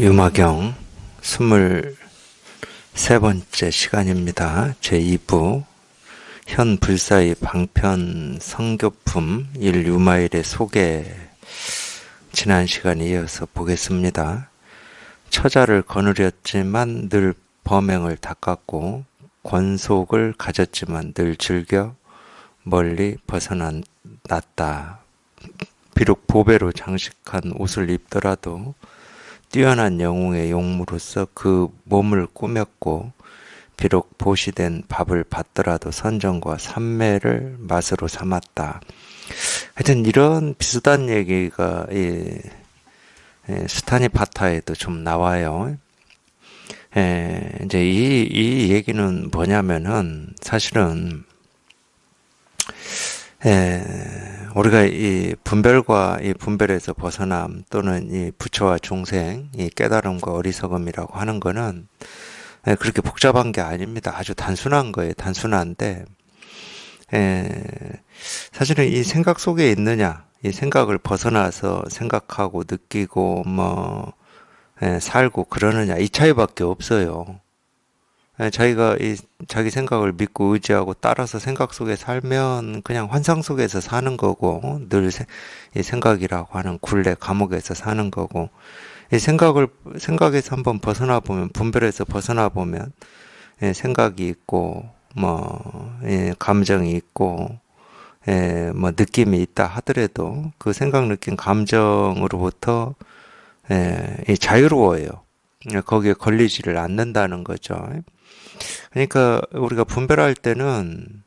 유마경 23번째 시간입니다. 제2부 현불사의 방편 성교품 1유마일의 소개, 지난 시간에 이어서 보겠습니다. 처자를 거느렸지만 늘 범행을 닦았고 권속을 가졌지만 늘 즐겨 멀리 벗어났다. 비록 보배로 장식한 옷을 입더라도 뛰어난 영웅의 용무로서 그 몸을 꾸몄고, 비록 보시된 밥을 받더라도 선정과 삼매를 맛으로 삼았다. 하여튼 이런 비슷한 얘기가 스타니 파타에도 좀 나와요. 이제 이 얘기는 뭐냐면은 사실은 우리가 이 분별과 이 분별에서 벗어남, 또는 이 부처와 중생, 이 깨달음과 어리석음이라고 하는 거는 그렇게 복잡한 게 아닙니다. 아주 단순한 거예요. 단순한데, 사실은 이 생각 속에 있느냐, 이 생각을 벗어나서 생각하고 느끼고 살고 그러느냐, 이 차이밖에 없어요. 자기가 자기 생각을 믿고 의지하고 따라서 생각 속에 살면 그냥 환상 속에서 사는 거고, 늘 이 생각이라고 하는 굴레 감옥에서 사는 거고, 이 생각에서 한번 벗어나 보면, 분별에서 벗어나 보면 생각이 있고 감정이 있고 느낌이 있다 하더라도 그 생각, 느낌, 감정으로부터 자유로워요. 거기에 걸리지를 않는다는 거죠. 그러니까 우리가 분별할 때는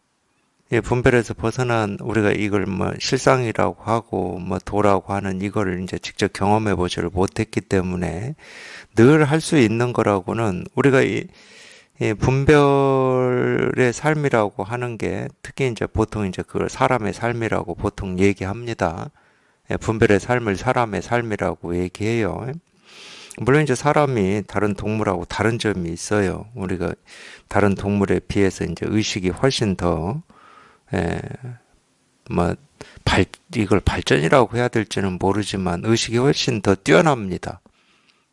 분별에서 벗어난, 우리가 이걸 실상이라고 하고 도라고 하는 이거를 이제 직접 경험해 보지를 못했기 때문에 늘 할 수 있는 거라고는, 우리가 이 분별의 삶이라고 하는 게, 특히 이제 보통 이제 그걸 사람의 삶이라고 보통 얘기합니다. 분별의 삶을 사람의 삶이라고 얘기해요. 물론 이제 사람이 다른 동물하고 다른 점이 있어요. 우리가 다른 동물에 비해서 이제 의식이 훨씬 더 이걸 발전이라고 해야 될지는 모르지만 의식이 훨씬 더 뛰어납니다.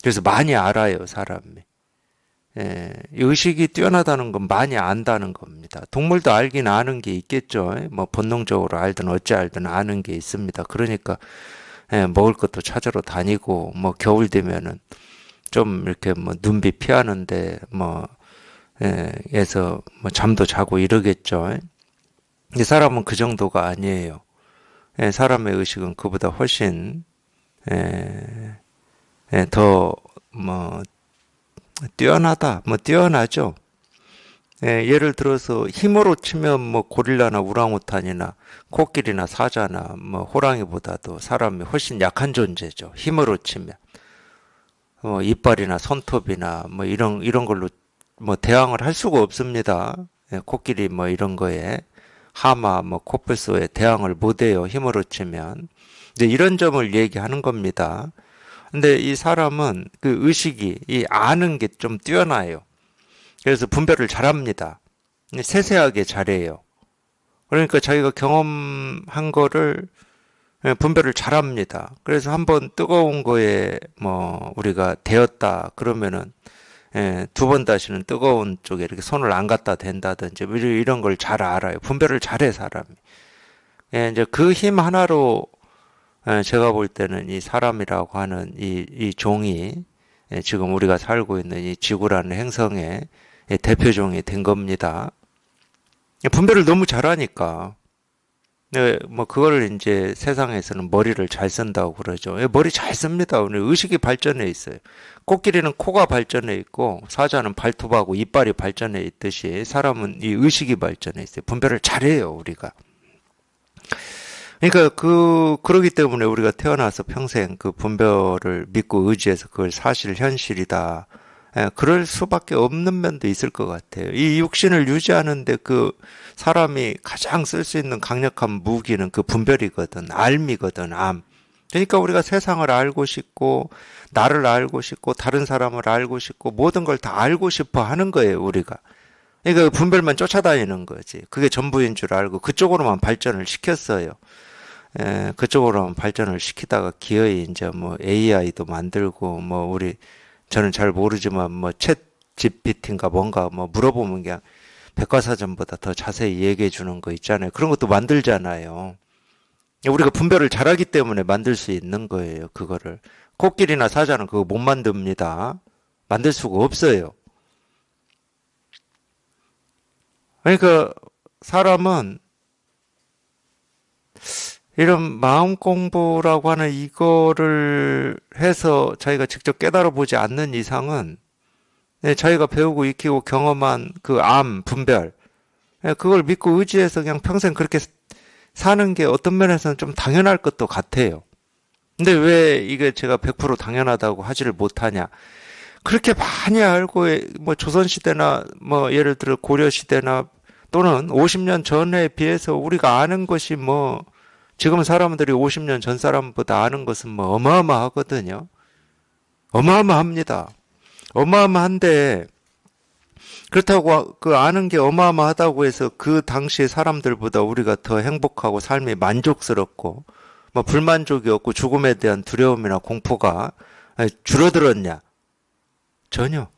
그래서 많이 알아요, 사람이. 의식이 뛰어나다는 건 많이 안다는 겁니다. 동물도 알긴 아는 게 있겠죠. 본능적으로 알든 어찌 알든 아는 게 있습니다. 그러니까 먹을 것도 찾으러 다니고, 겨울 되면은 좀 이렇게 눈비 피하는데 에서 잠도 자고 이러겠죠. 이 사람은 그 정도가 아니에요. 사람의 의식은 그보다 훨씬 더 뛰어나다, 뛰어나죠. 예를 들어서 힘으로 치면 고릴라나 우랑우탄이나 코끼리나 사자나 호랑이보다도 사람이 훨씬 약한 존재죠. 힘으로 치면 이빨이나 손톱이나 이런 걸로 대항을 할 수가 없습니다. 코끼리 이런 거에, 하마 코뿔소에 대항을 못해요, 힘으로 치면. 이제 이런 점을 얘기하는 겁니다. 근데 이 사람은 그 의식이, 이 아는 게 좀 뛰어나요. 그래서 분별을 잘합니다. 세세하게 잘해요. 그러니까 자기가 경험한 거를 분별을 잘합니다. 그래서 한번 뜨거운 거에 우리가 데었다 그러면은 두 번 다시는 뜨거운 쪽에 이렇게 손을 안 갖다 댄다든지 이런 걸 잘 알아요. 분별을 잘해, 사람이. 이제 그 힘 하나로 제가 볼 때는 이 사람이라고 하는 이 종이, 지금 우리가 살고 있는 이 지구라는 행성의 대표종이 된 겁니다. 분별을 너무 잘하니까. 그거를 이제 세상에서는 머리를 잘 쓴다고 그러죠. 머리 잘 씁니다. 오늘 의식이 발전해 있어요. 코끼리는 코가 발전해 있고, 사자는 발톱하고 이빨이 발전해 있듯이 사람은 이 의식이 발전해 있어요. 분별을 잘해요, 우리가. 그러니까 그러기 때문에 우리가 태어나서 평생 그 분별을 믿고 의지해서 그걸 사실 현실이다, 그럴 수밖에 없는 면도 있을 것 같아요. 이 육신을 유지하는데 그 사람이 가장 쓸 수 있는 강력한 무기는 그 분별이거든. 암이거든, 암. 그러니까 우리가 세상을 알고 싶고, 나를 알고 싶고, 다른 사람을 알고 싶고, 모든 걸 다 알고 싶어 하는 거예요, 우리가. 그러니까 분별만 쫓아다니는 거지. 그게 전부인 줄 알고 그쪽으로만 발전을 시켰어요. 그쪽으로만 발전을 시키다가 기어이 이제 AI도 만들고 우리 저는 잘 모르지만 챗 GPT인가 뭔가 물어보면 그냥 백과사전보다 더 자세히 얘기해 주는 거 있잖아요. 그런 것도 만들잖아요. 우리가 분별을 잘하기 때문에 만들 수 있는 거예요. 그거를. 코끼리나 사자는 그거 못 만듭니다. 만들 수가 없어요. 그러니까 사람은 이런 마음 공부라고 하는 이거를 해서 자기가 직접 깨달아 보지 않는 이상은 자기가 배우고 익히고 경험한 그 분별, 그걸 믿고 의지해서 그냥 평생 그렇게 사는 게 어떤 면에서는 좀 당연할 것도 같아요. 근데 왜 이게 제가 100% 당연하다고 하지를 못하냐? 그렇게 많이 알고 조선시대나 예를 들어 고려시대나 또는 50년 전에 비해서 우리가 아는 것이 지금 사람들이 50년 전 사람보다 아는 것은 어마어마하거든요. 어마어마합니다. 어마어마한데 그렇다고 그 아는 게 어마어마하다고 해서 그 당시의 사람들보다 우리가 더 행복하고 삶이 만족스럽고 불만족이 없고 죽음에 대한 두려움이나 공포가 줄어들었냐? 전혀.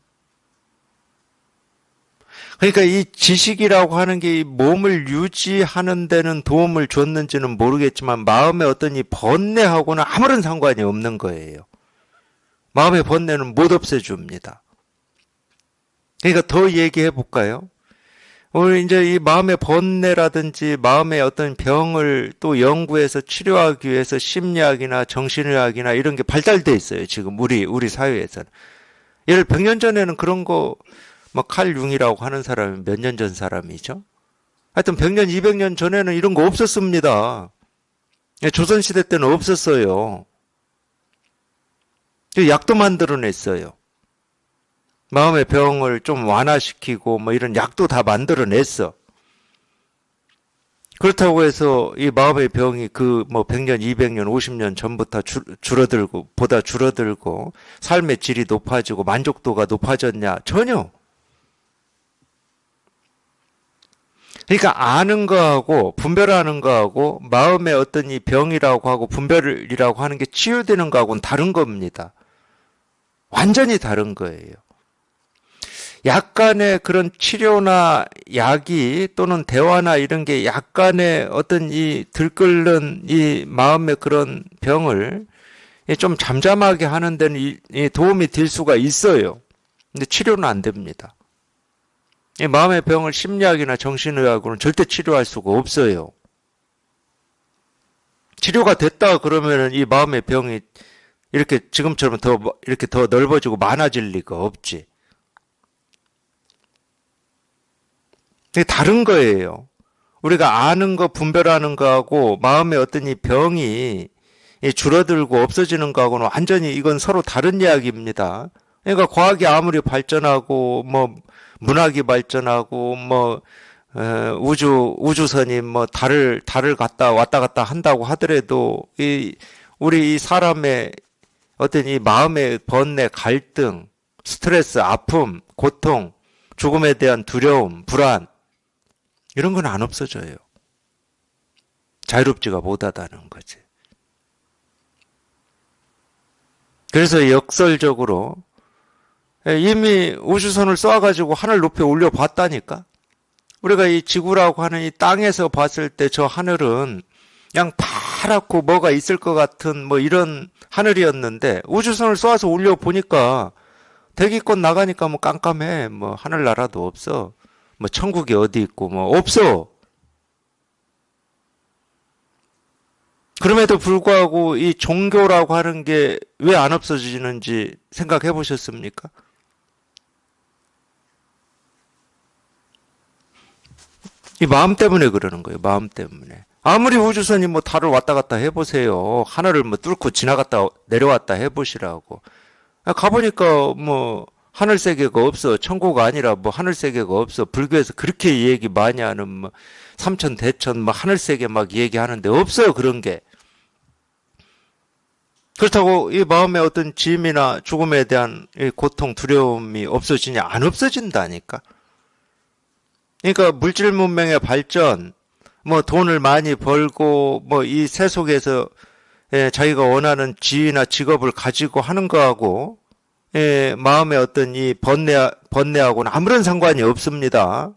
그러니까 이 지식이라고 하는 게 이 몸을 유지하는 데는 도움을 줬는지는 모르겠지만 마음의 어떤 이 번뇌하고는 아무런 상관이 없는 거예요. 마음의 번뇌는 못 없애줍니다. 그러니까 더 얘기해 볼까요? 오늘 이제 이 마음의 번뇌라든지 마음의 어떤 병을 또 연구해서 치료하기 위해서 심리학이나 정신의학이나 이런 게 발달돼 있어요. 지금 우리 사회에서는. 예를 100년 전에는 그런 거 칼 융이라고 하는 사람이 몇 년 전 사람이죠. 하여튼 100년, 200년 전에는 이런 거 없었습니다. 조선시대 때는 없었어요. 약도 만들어냈어요. 마음의 병을 좀 완화시키고 이런 약도 다 만들어냈어. 그렇다고 해서 이 마음의 병이 100년, 200년, 50년 전부터 줄어들고 삶의 질이 높아지고 만족도가 높아졌냐? 전혀. 그러니까 아는 거하고 분별하는 거하고 마음의 어떤 이 병이라고 하고 분별이라고 하는 게 치유되는 거하고는 다른 겁니다. 완전히 다른 거예요. 약간의 그런 치료나 약이 또는 대화나 이런 게 약간의 어떤 이 들끓는 이 마음의 그런 병을 좀 잠잠하게 하는 데는 도움이 될 수가 있어요. 근데 치료는 안 됩니다. 이 마음의 병을 심리학이나 정신의학으로는 절대 치료할 수가 없어요. 치료가 됐다 그러면은 이 마음의 병이 이렇게 지금처럼 이렇게 더 넓어지고 많아질 리가 없지. 이게 다른 거예요. 우리가 아는 거, 분별하는 거하고 마음의 어떤 이 병이 줄어들고 없어지는 거하고는 완전히 이건 서로 다른 이야기입니다. 그러니까 과학이 아무리 발전하고 문학이 발전하고 우주선이 달을 왔다 갔다 한다고 하더라도 우리 이 사람의 어떤 이 마음의 번뇌, 갈등, 스트레스, 아픔, 고통, 죽음에 대한 두려움, 불안 이런 건 안 없어져요. 자유롭지가 못하다는 거지. 그래서 역설적으로 이미 우주선을 쏴가지고 하늘 높이 올려봤다니까. 우리가 이 지구라고 하는 이 땅에서 봤을 때 저 하늘은 그냥 파랗고 뭐가 있을 것 같은 이런 하늘이었는데 우주선을 쏘아서 올려보니까 대기권 나가니까 깜깜해. 하늘나라도 없어. 천국이 어디 있고 없어. 그럼에도 불구하고 이 종교라고 하는 게 왜 안 없어지는지 생각해 보셨습니까? 이 마음 때문에 그러는 거예요. 마음 때문에. 아무리 우주선이 달을 왔다 갔다 해보세요. 하늘을 뚫고 지나갔다 내려왔다 해보시라고. 가보니까 하늘 세계가 없어. 천국 아니라 하늘 세계가 없어. 불교에서 그렇게 얘기 많이 하는 삼천 대천 하늘 세계 얘기하는데 없어요. 그런 게. 그렇다고 이 마음의 어떤 짐이나 죽음에 대한 고통, 두려움이 없어지냐? 안 없어진다니까. 그러니까 물질 문명의 발전, 돈을 많이 벌고 이 세속에서 자기가 원하는 지위나 직업을 가지고 하는 거하고 마음의 어떤 이 번뇌하고는 아무런 상관이 없습니다.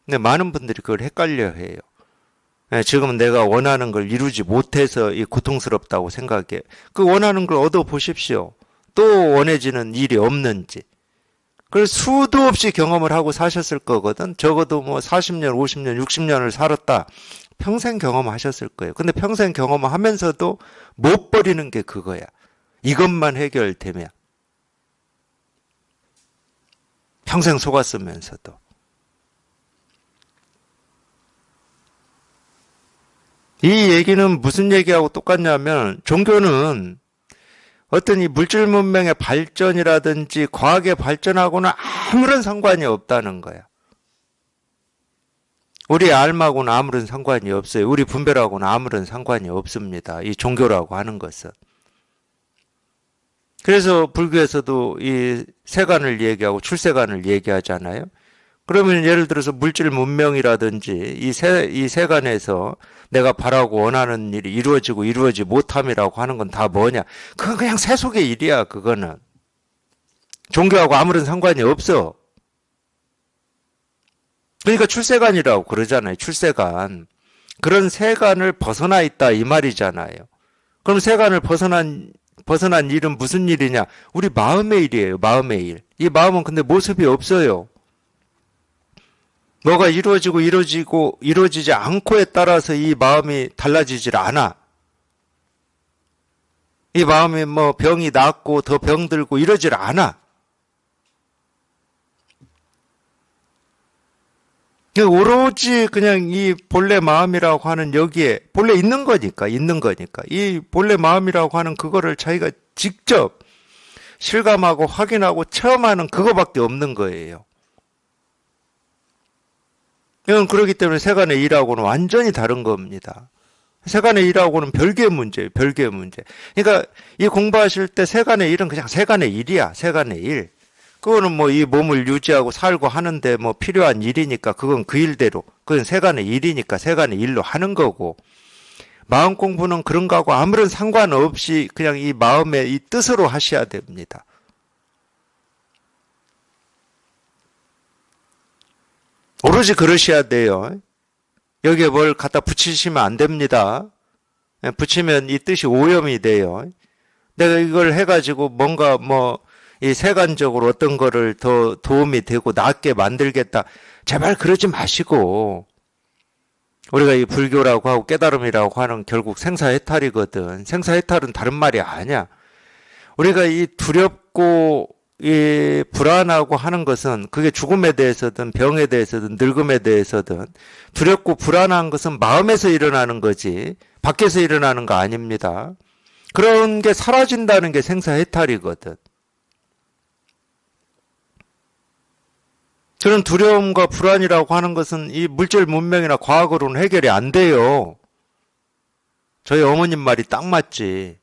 근데 많은 분들이 그걸 헷갈려 해요. 지금은 내가 원하는 걸 이루지 못해서 이 고통스럽다고 생각해. 그 원하는 걸 얻어 보십시오. 또 원해지는 일이 없는지. 그걸 수도 없이 경험을 하고 사셨을 거거든. 적어도 뭐 40년, 50년, 60년을 살았다. 평생 경험하셨을 거예요. 근데 평생 경험하면서도 못 버리는 게 그거야. 이것만 해결되면. 평생 속았으면서도. 이 얘기는 무슨 얘기하고 똑같냐면 종교는 어떤 이 물질 문명의 발전이라든지 과학의 발전하고는 아무런 상관이 없다는 거야. 우리 삶하고는 아무런 상관이 없어요. 우리 분별하고는 아무런 상관이 없습니다. 이 종교라고 하는 것은. 그래서 불교에서도 이 세간을 얘기하고 출세간을 얘기하잖아요. 그러면 예를 들어서 물질 문명이라든지 이 세간에서 내가 바라고 원하는 일이 이루어지고 이루어지지 못함이라고 하는 건 다 뭐냐? 그건 그냥 세속의 일이야, 그거는. 종교하고 아무런 상관이 없어. 그러니까 출세간이라고 그러잖아요, 출세간. 그런 세간을 벗어나 있다, 이 말이잖아요. 그럼 세간을 벗어난 일은 무슨 일이냐? 우리 마음의 일이에요, 마음의 일. 이 마음은 근데 모습이 없어요. 뭐가 이루어지지 않고에 따라서 이 마음이 달라지질 않아. 이 마음이 뭐 병이 낫고 더 병들고 이러질 않아. 오로지 그냥 이 본래 마음이라고 하는 여기에 본래 있는 거니까. 이 본래 마음이라고 하는 그거를 자기가 직접 실감하고 확인하고 체험하는 그거밖에 없는 거예요. 이건 그렇기 때문에 세간의 일하고는 완전히 다른 겁니다. 세간의 일하고는 별개의 문제예요. 별개의 문제. 그러니까 이 공부하실 때 세간의 일은 그냥 세간의 일이야. 세간의 일. 그거는 뭐 이 몸을 유지하고 살고 하는데 뭐 필요한 일이니까 그건 그 일대로. 그건 세간의 일이니까 세간의 일로 하는 거고. 마음 공부는 그런 거하고 아무런 상관없이 그냥 이 마음의 이 뜻으로 하셔야 됩니다. 오로지 그러셔야 돼요. 여기에 뭘 갖다 붙이시면 안 됩니다. 붙이면 이 뜻이 오염이 돼요. 내가 이걸 해가지고 뭔가 뭐 이 세간적으로 어떤 거를 더 도움이 되고 낫게 만들겠다. 제발 그러지 마시고 우리가 이 불교라고 하고 깨달음이라고 하는 결국 생사해탈이거든. 생사해탈은 다른 말이 아니야. 우리가 이 두렵고 이 불안하고 하는 것은 그게 죽음에 대해서든 병에 대해서든 늙음에 대해서든 두렵고 불안한 것은 마음에서 일어나는 거지 밖에서 일어나는 거 아닙니다. 그런 게 사라진다는 게 생사해탈이거든. 그런 두려움과 불안이라고 하는 것은 이 물질 문명이나 과학으로는 해결이 안 돼요. 저희 어머님 말이 딱 맞지.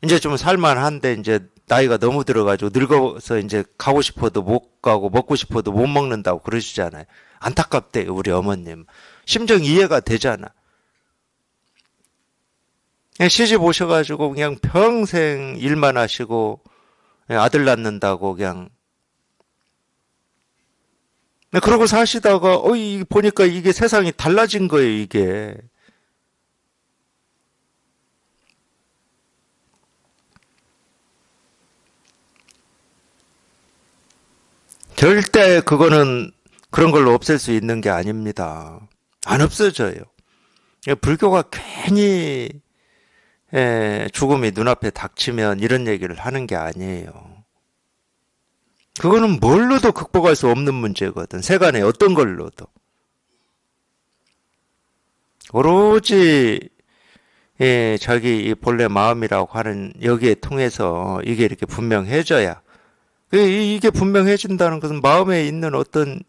이제 좀 살만한데 이제 나이가 너무 들어가지고 늙어서 이제 가고 싶어도 못 가고 먹고 싶어도 못 먹는다고 그러시잖아요. 안타깝대요, 우리 어머님. 심정 이해가 되잖아. 그냥 시집 오셔가지고 그냥 평생 일만 하시고 아들 낳는다고 그냥 그러고 사시다가 보니까 이게 세상이 달라진 거예요, 이게. 절대 그거는 그런 걸로 없앨 수 있는 게 아닙니다. 안 없어져요. 불교가 괜히 죽음이 눈앞에 닥치면 이런 얘기를 하는 게 아니에요. 그거는 뭘로도 극복할 수 없는 문제거든. 세간의 어떤 걸로도. 오로지 자기 이 본래 마음이라고 하는 여기에 통해서 이게 이렇게 분명해져야. 이게 분명해진다는 것은 마음에 있는 어떤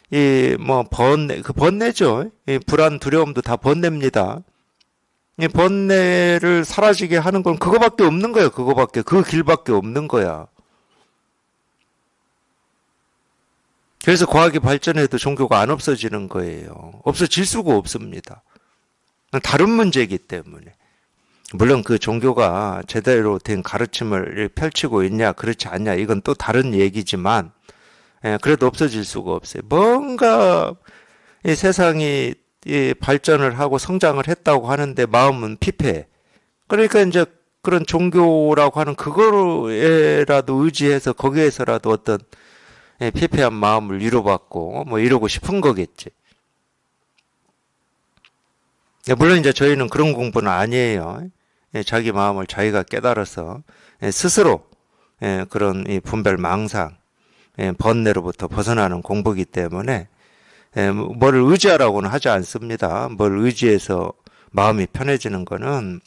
그 번뇌죠. 이 불안, 두려움도 다 번뇌입니다. 이 번뇌를 사라지게 하는 건 그거밖에 없는 거예요. 그 길밖에 없는 거야. 그래서 과학이 발전해도 종교가 안 없어지는 거예요. 없어질 수가 없습니다. 다른 문제이기 때문에. 물론 그 종교가 제대로 된 가르침을 펼치고 있냐, 그렇지 않냐, 이건 또 다른 얘기지만, 그래도 없어질 수가 없어요. 뭔가 이 세상이 이 발전을 하고 성장을 했다고 하는데 마음은 피폐해. 그러니까 이제 그런 종교라고 하는 그거에라도 의지해서 거기에서라도 어떤 피폐한 마음을 위로받고 뭐 이러고 싶은 거겠지. 물론 이제 저희는 그런 공부는 아니에요. 자기 마음을 자기가 깨달아서 스스로 그런 이 분별 망상, 번뇌로부터 벗어나는 공부이기 때문에 뭘 의지하라고는 하지 않습니다. 뭘 의지해서 마음이 편해지는 거는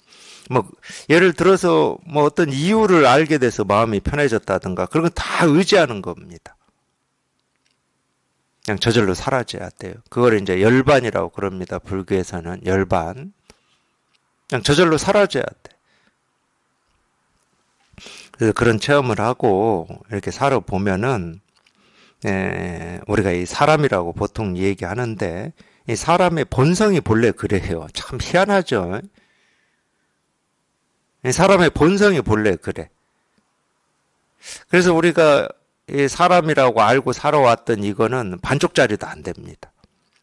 뭐 예를 들어서 뭐 어떤 이유를 알게 돼서 마음이 편해졌다든가 그런 건 다 의지하는 겁니다. 그냥 저절로 사라져야 돼요. 그걸 이제 열반이라고 그럽니다. 불교에서는 열반. 그냥 저절로 사라져야 돼. 그래서 그런 체험을 하고 이렇게 살아보면은 우리가 이 사람이라고 보통 얘기하는데 이 사람의 본성이 본래 그래요. 참 희한하죠. 이 사람의 본성이 본래 그래. 그래서 우리가 이 사람이라고 알고 살아왔던 이거는 반쪽짜리도 안 됩니다.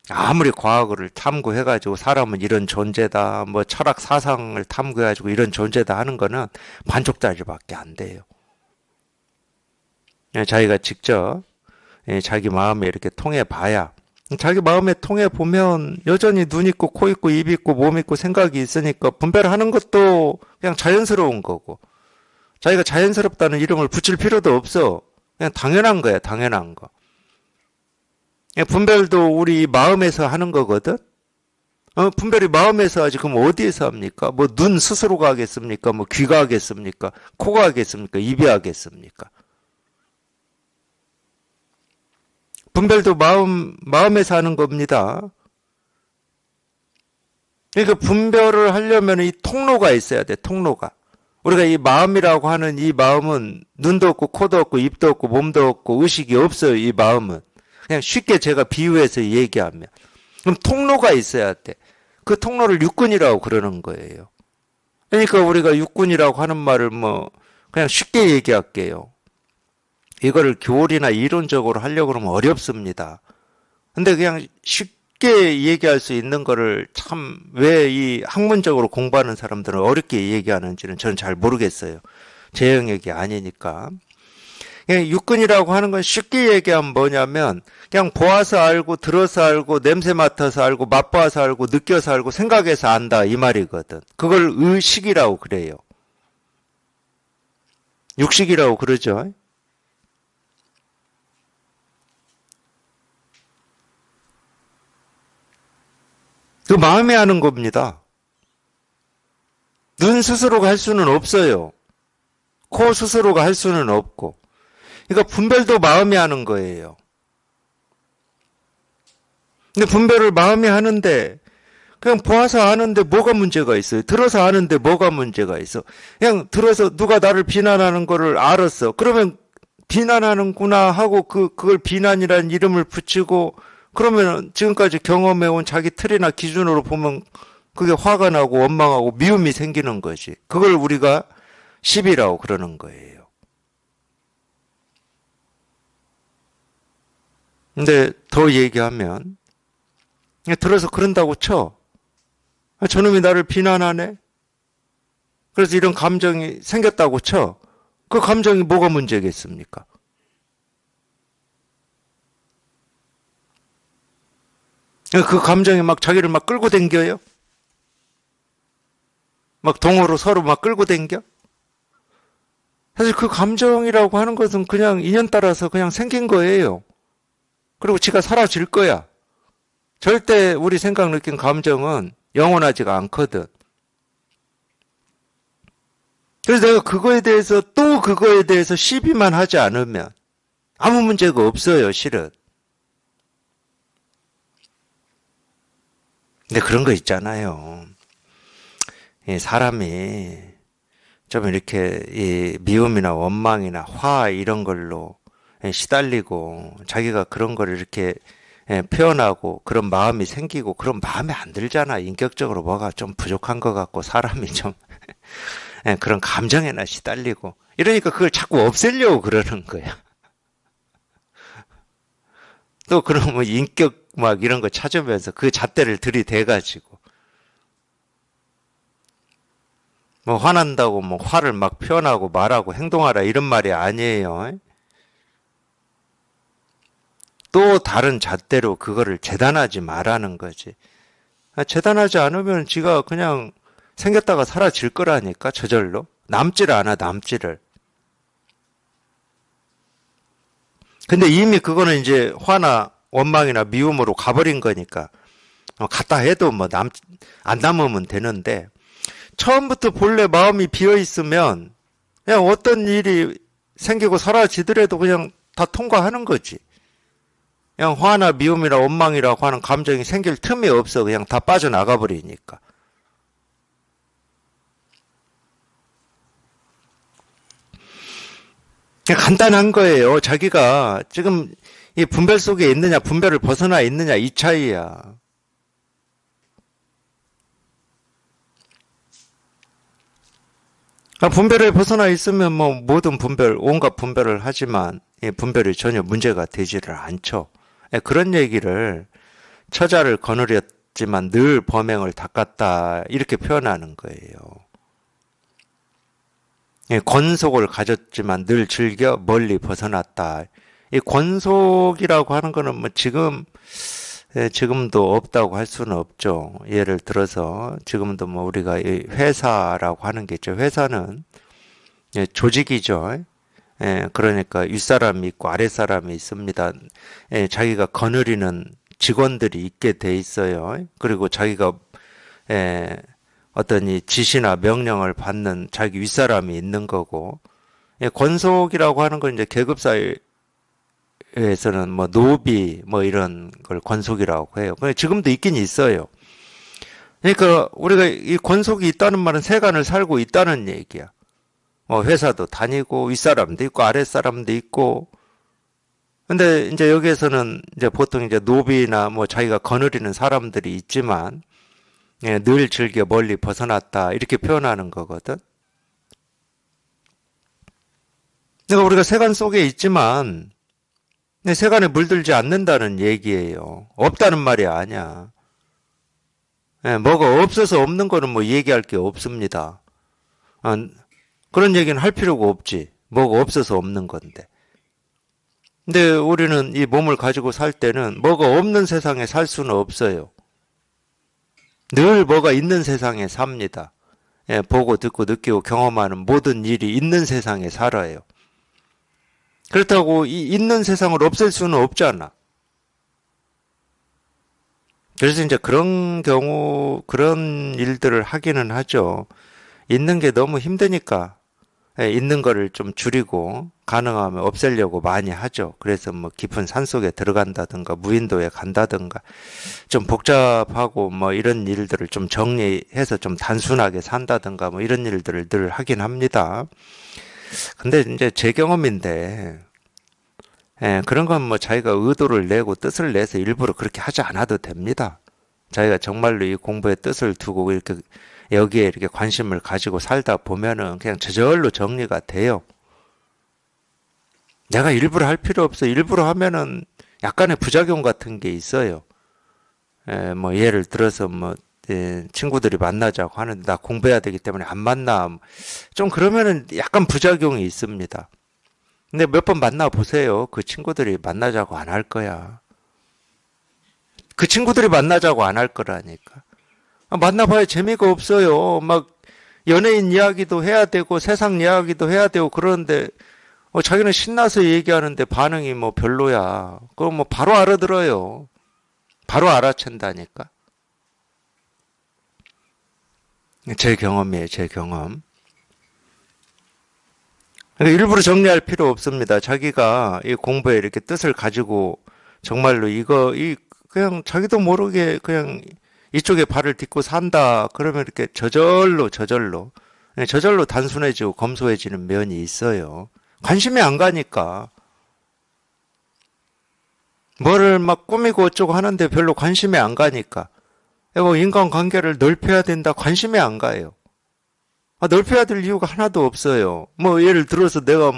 아무리 과학을 탐구해가지고 사람은 이런 존재다, 뭐 철학 사상을 탐구해가지고 이런 존재다 하는 거는 반쪽짜리밖에 안 돼요. 자기가 직접 자기 마음에 이렇게 통해 봐야 자기 마음에 통해 보면 여전히 눈 있고 코 있고 입 있고 몸 있고 생각이 있으니까 분별하는 것도 그냥 자연스러운 거고 자기가 자연스럽다는 이름을 붙일 필요도 없어. 그냥 당연한 거야, 당연한 거. 분별도 우리 마음에서 하는 거거든. 분별이 마음에서 하지 그럼 어디에서 합니까? 뭐 눈 스스로가 하겠습니까? 뭐 귀가 하겠습니까? 코가 하겠습니까? 입이 하겠습니까? 분별도 마음에서 하는 겁니다. 그러니까 분별을 하려면 이 통로가 있어야 돼, 통로가. 우리가 이 마음이라고 하는 이 마음은 눈도 없고 코도 없고 입도 없고 몸도 없고 의식이 없어요, 이 마음은. 그냥 쉽게 제가 비유해서 얘기하면. 그럼 통로가 있어야 돼. 그 통로를 육군이라고 그러는 거예요. 그러니까 우리가 육군이라고 하는 말을 뭐 그냥 쉽게 얘기할게요. 이거를 교리나 이론적으로 하려고 그러면 어렵습니다. 근데 그냥 쉽게 얘기할 수 있는 거를 참 왜 이 학문적으로 공부하는 사람들은 어렵게 얘기하는지는 저는 잘 모르겠어요. 제 영역이 아니니까. 그냥 육군이라고 하는 건 쉽게 얘기하면 뭐냐면 그냥 보아서 알고 들어서 알고 냄새 맡아서 알고 맛봐서 알고 느껴서 알고 생각해서 안다 이 말이거든. 그걸 의식이라고 그래요. 육식이라고 그러죠. 그 마음이 하는 겁니다. 눈 스스로가 할 수는 없어요. 코 스스로가 할 수는 없고. 그러니까 분별도 마음이 하는 거예요. 근데 분별을 마음이 하는데 그냥 보아서 아는데 뭐가 문제가 있어요? 들어서 아는데 뭐가 문제가 있어? 그냥 들어서 누가 나를 비난하는 거를 알았어. 그러면 비난하는구나 하고 그걸 비난이라는 이름을 붙이고 그러면 지금까지 경험해온 자기 틀이나 기준으로 보면 그게 화가 나고 원망하고 미움이 생기는 거지. 그걸 우리가 시비라고 그러는 거예요. 근데 더 얘기하면 들어서 그런다고 쳐. 저놈이 나를 비난하네. 그래서 이런 감정이 생겼다고 쳐. 그 감정이 뭐가 문제겠습니까? 그 감정이 막 자기를 막 끌고 댕겨요? 막 동호로 서로 막 끌고 댕겨? 사실 그 감정이라고 하는 것은 그냥 인연 따라서 그냥 생긴 거예요. 그리고 지가 사라질 거야. 절대 우리 생각 느낀 감정은 영원하지가 않거든. 그래서 내가 그거에 대해서 시비만 하지 않으면 아무 문제가 없어요, 실은. 근데 그런 거 있잖아요. 사람이 좀 이렇게 이 미움이나 원망이나 화 이런 걸로 시달리고 자기가 그런 걸 이렇게 표현하고 그런 마음이 생기고 그런 마음에 안 들잖아. 인격적으로 뭐가 좀 부족한 것 같고 사람이 좀 예, 그런 감정에나 시달리고 이러니까 그걸 자꾸 없애려고 그러는 거야. 또 그러면 뭐 인격 막 이런 거 찾으면서 그 잣대를 들이대가지고 뭐 화난다고 뭐 화를 막 표현하고 말하고 행동하라 이런 말이 아니에요. 또 다른 잣대로 그거를 재단하지 말라는 거지. 재단하지 않으면 지가 그냥 생겼다가 사라질 거라니까 저절로. 남질 않아 남지를. 근데 이미 그거는 이제 화나 원망이나 미움으로 가버린 거니까 갔다 해도 뭐 안 남으면 되는데 처음부터 본래 마음이 비어 있으면 그냥 어떤 일이 생기고 사라지더라도 그냥 다 통과하는 거지. 그냥 화나 미움이나 원망이라고 하는 감정이 생길 틈이 없어. 그냥 다 빠져나가 버리니까. 그냥 간단한 거예요. 자기가 지금 이 분별 속에 있느냐, 분별을 벗어나 있느냐, 이 차이야. 분별을 벗어나 있으면 뭐 모든 분별, 온갖 분별을 하지만 이 분별이 전혀 문제가 되지를 않죠. 그런 얘기를 처자를 거느렸지만 늘 범행을 닦았다 이렇게 표현하는 거예요. 권속을 가졌지만 늘 즐겨 멀리 벗어났다. 이 권속이라고 하는 거는 뭐 지금도 없다고 할 수는 없죠. 예를 들어서 지금도 뭐 우리가 이 회사라고 하는 게 있죠. 회사는 조직이죠. 그러니까 윗사람이 있고 아랫사람이 있습니다. 자기가 거느리는 직원들이 있게 돼 있어요. 그리고 자기가 어떤 이 지시나 명령을 받는 자기 윗사람이 있는 거고, 권속이라고 하는 건 이제 계급사회에서는 뭐 노비 뭐 이런 걸 권속이라고 해요. 지금도 있긴 있어요. 그러니까 우리가 이 권속이 있다는 말은 세간을 살고 있다는 얘기야. 회사도 다니고 윗사람도 있고 아랫사람도 있고. 근데 이제 여기에서는 이제 보통 이제 노비나 뭐 자기가 거느리는 사람들이 있지만 늘 즐겨 멀리 벗어났다 이렇게 표현하는 거거든. 그러니까 우리가 세간 속에 있지만 세간에 물들지 않는다는 얘기예요. 없다는 말이 아니야. 뭐가 없어서 없는 거는 뭐 얘기할 게 없습니다. 그런 얘기는 할 필요가 없지. 뭐가 없어서 없는 건데. 근데 우리는 이 몸을 가지고 살 때는 뭐가 없는 세상에 살 수는 없어요. 늘 뭐가 있는 세상에 삽니다. 보고 듣고 느끼고 경험하는 모든 일이 있는 세상에 살아요. 그렇다고 이 있는 세상을 없앨 수는 없잖아. 그래서 이제 그런 경우, 그런 일들을 하기는 하죠. 있는 게 너무 힘드니까, 있는 거를 좀 줄이고, 가능하면 없애려고 많이 하죠. 그래서 뭐 깊은 산 속에 들어간다든가, 무인도에 간다든가, 좀 복잡하고 뭐 이런 일들을 좀 정리해서 좀 단순하게 산다든가, 뭐 이런 일들을 늘 하긴 합니다. 근데 이제 제 경험인데, 그런 건 뭐 자기가 의도를 내고 뜻을 내서 일부러 그렇게 하지 않아도 됩니다. 자기가 정말로 이 공부에 뜻을 두고 이렇게 여기에 이렇게 관심을 가지고 살다 보면은 그냥 저절로 정리가 돼요. 내가 일부러 할 필요 없어. 일부러 하면은 약간의 부작용 같은 게 있어요. 뭐 예를 들어서 뭐 친구들이 만나자고 하는데 나 공부해야 되기 때문에 안 만나. 좀 그러면은 약간 부작용이 있습니다. 근데 몇 번 만나 보세요. 그 친구들이 만나자고 안 할 거야. 그 친구들이 만나자고 안 할 거라니까. 만나봐야 재미가 없어요. 막 연예인 이야기도 해야 되고 세상 이야기도 해야 되고 그러는데 자기는 신나서 얘기하는데 반응이 뭐 별로야. 그거 뭐 바로 알아들어요. 바로 알아챈다니까. 제 경험이에요, 제 경험. 그러니까 일부러 정리할 필요 없습니다. 자기가 이 공부에 이렇게 뜻을 가지고 정말로 그냥 자기도 모르게 그냥 이쪽에 발을 딛고 산다. 그러면 이렇게 저절로 단순해지고 검소해지는 면이 있어요. 관심이 안 가니까. 뭐를 막 꾸미고 어쩌고 하는데 별로 관심이 안 가니까. 뭐 인간관계를 넓혀야 된다. 관심이 안 가요. 넓혀야 될 이유가 하나도 없어요. 뭐 예를 들어서 내가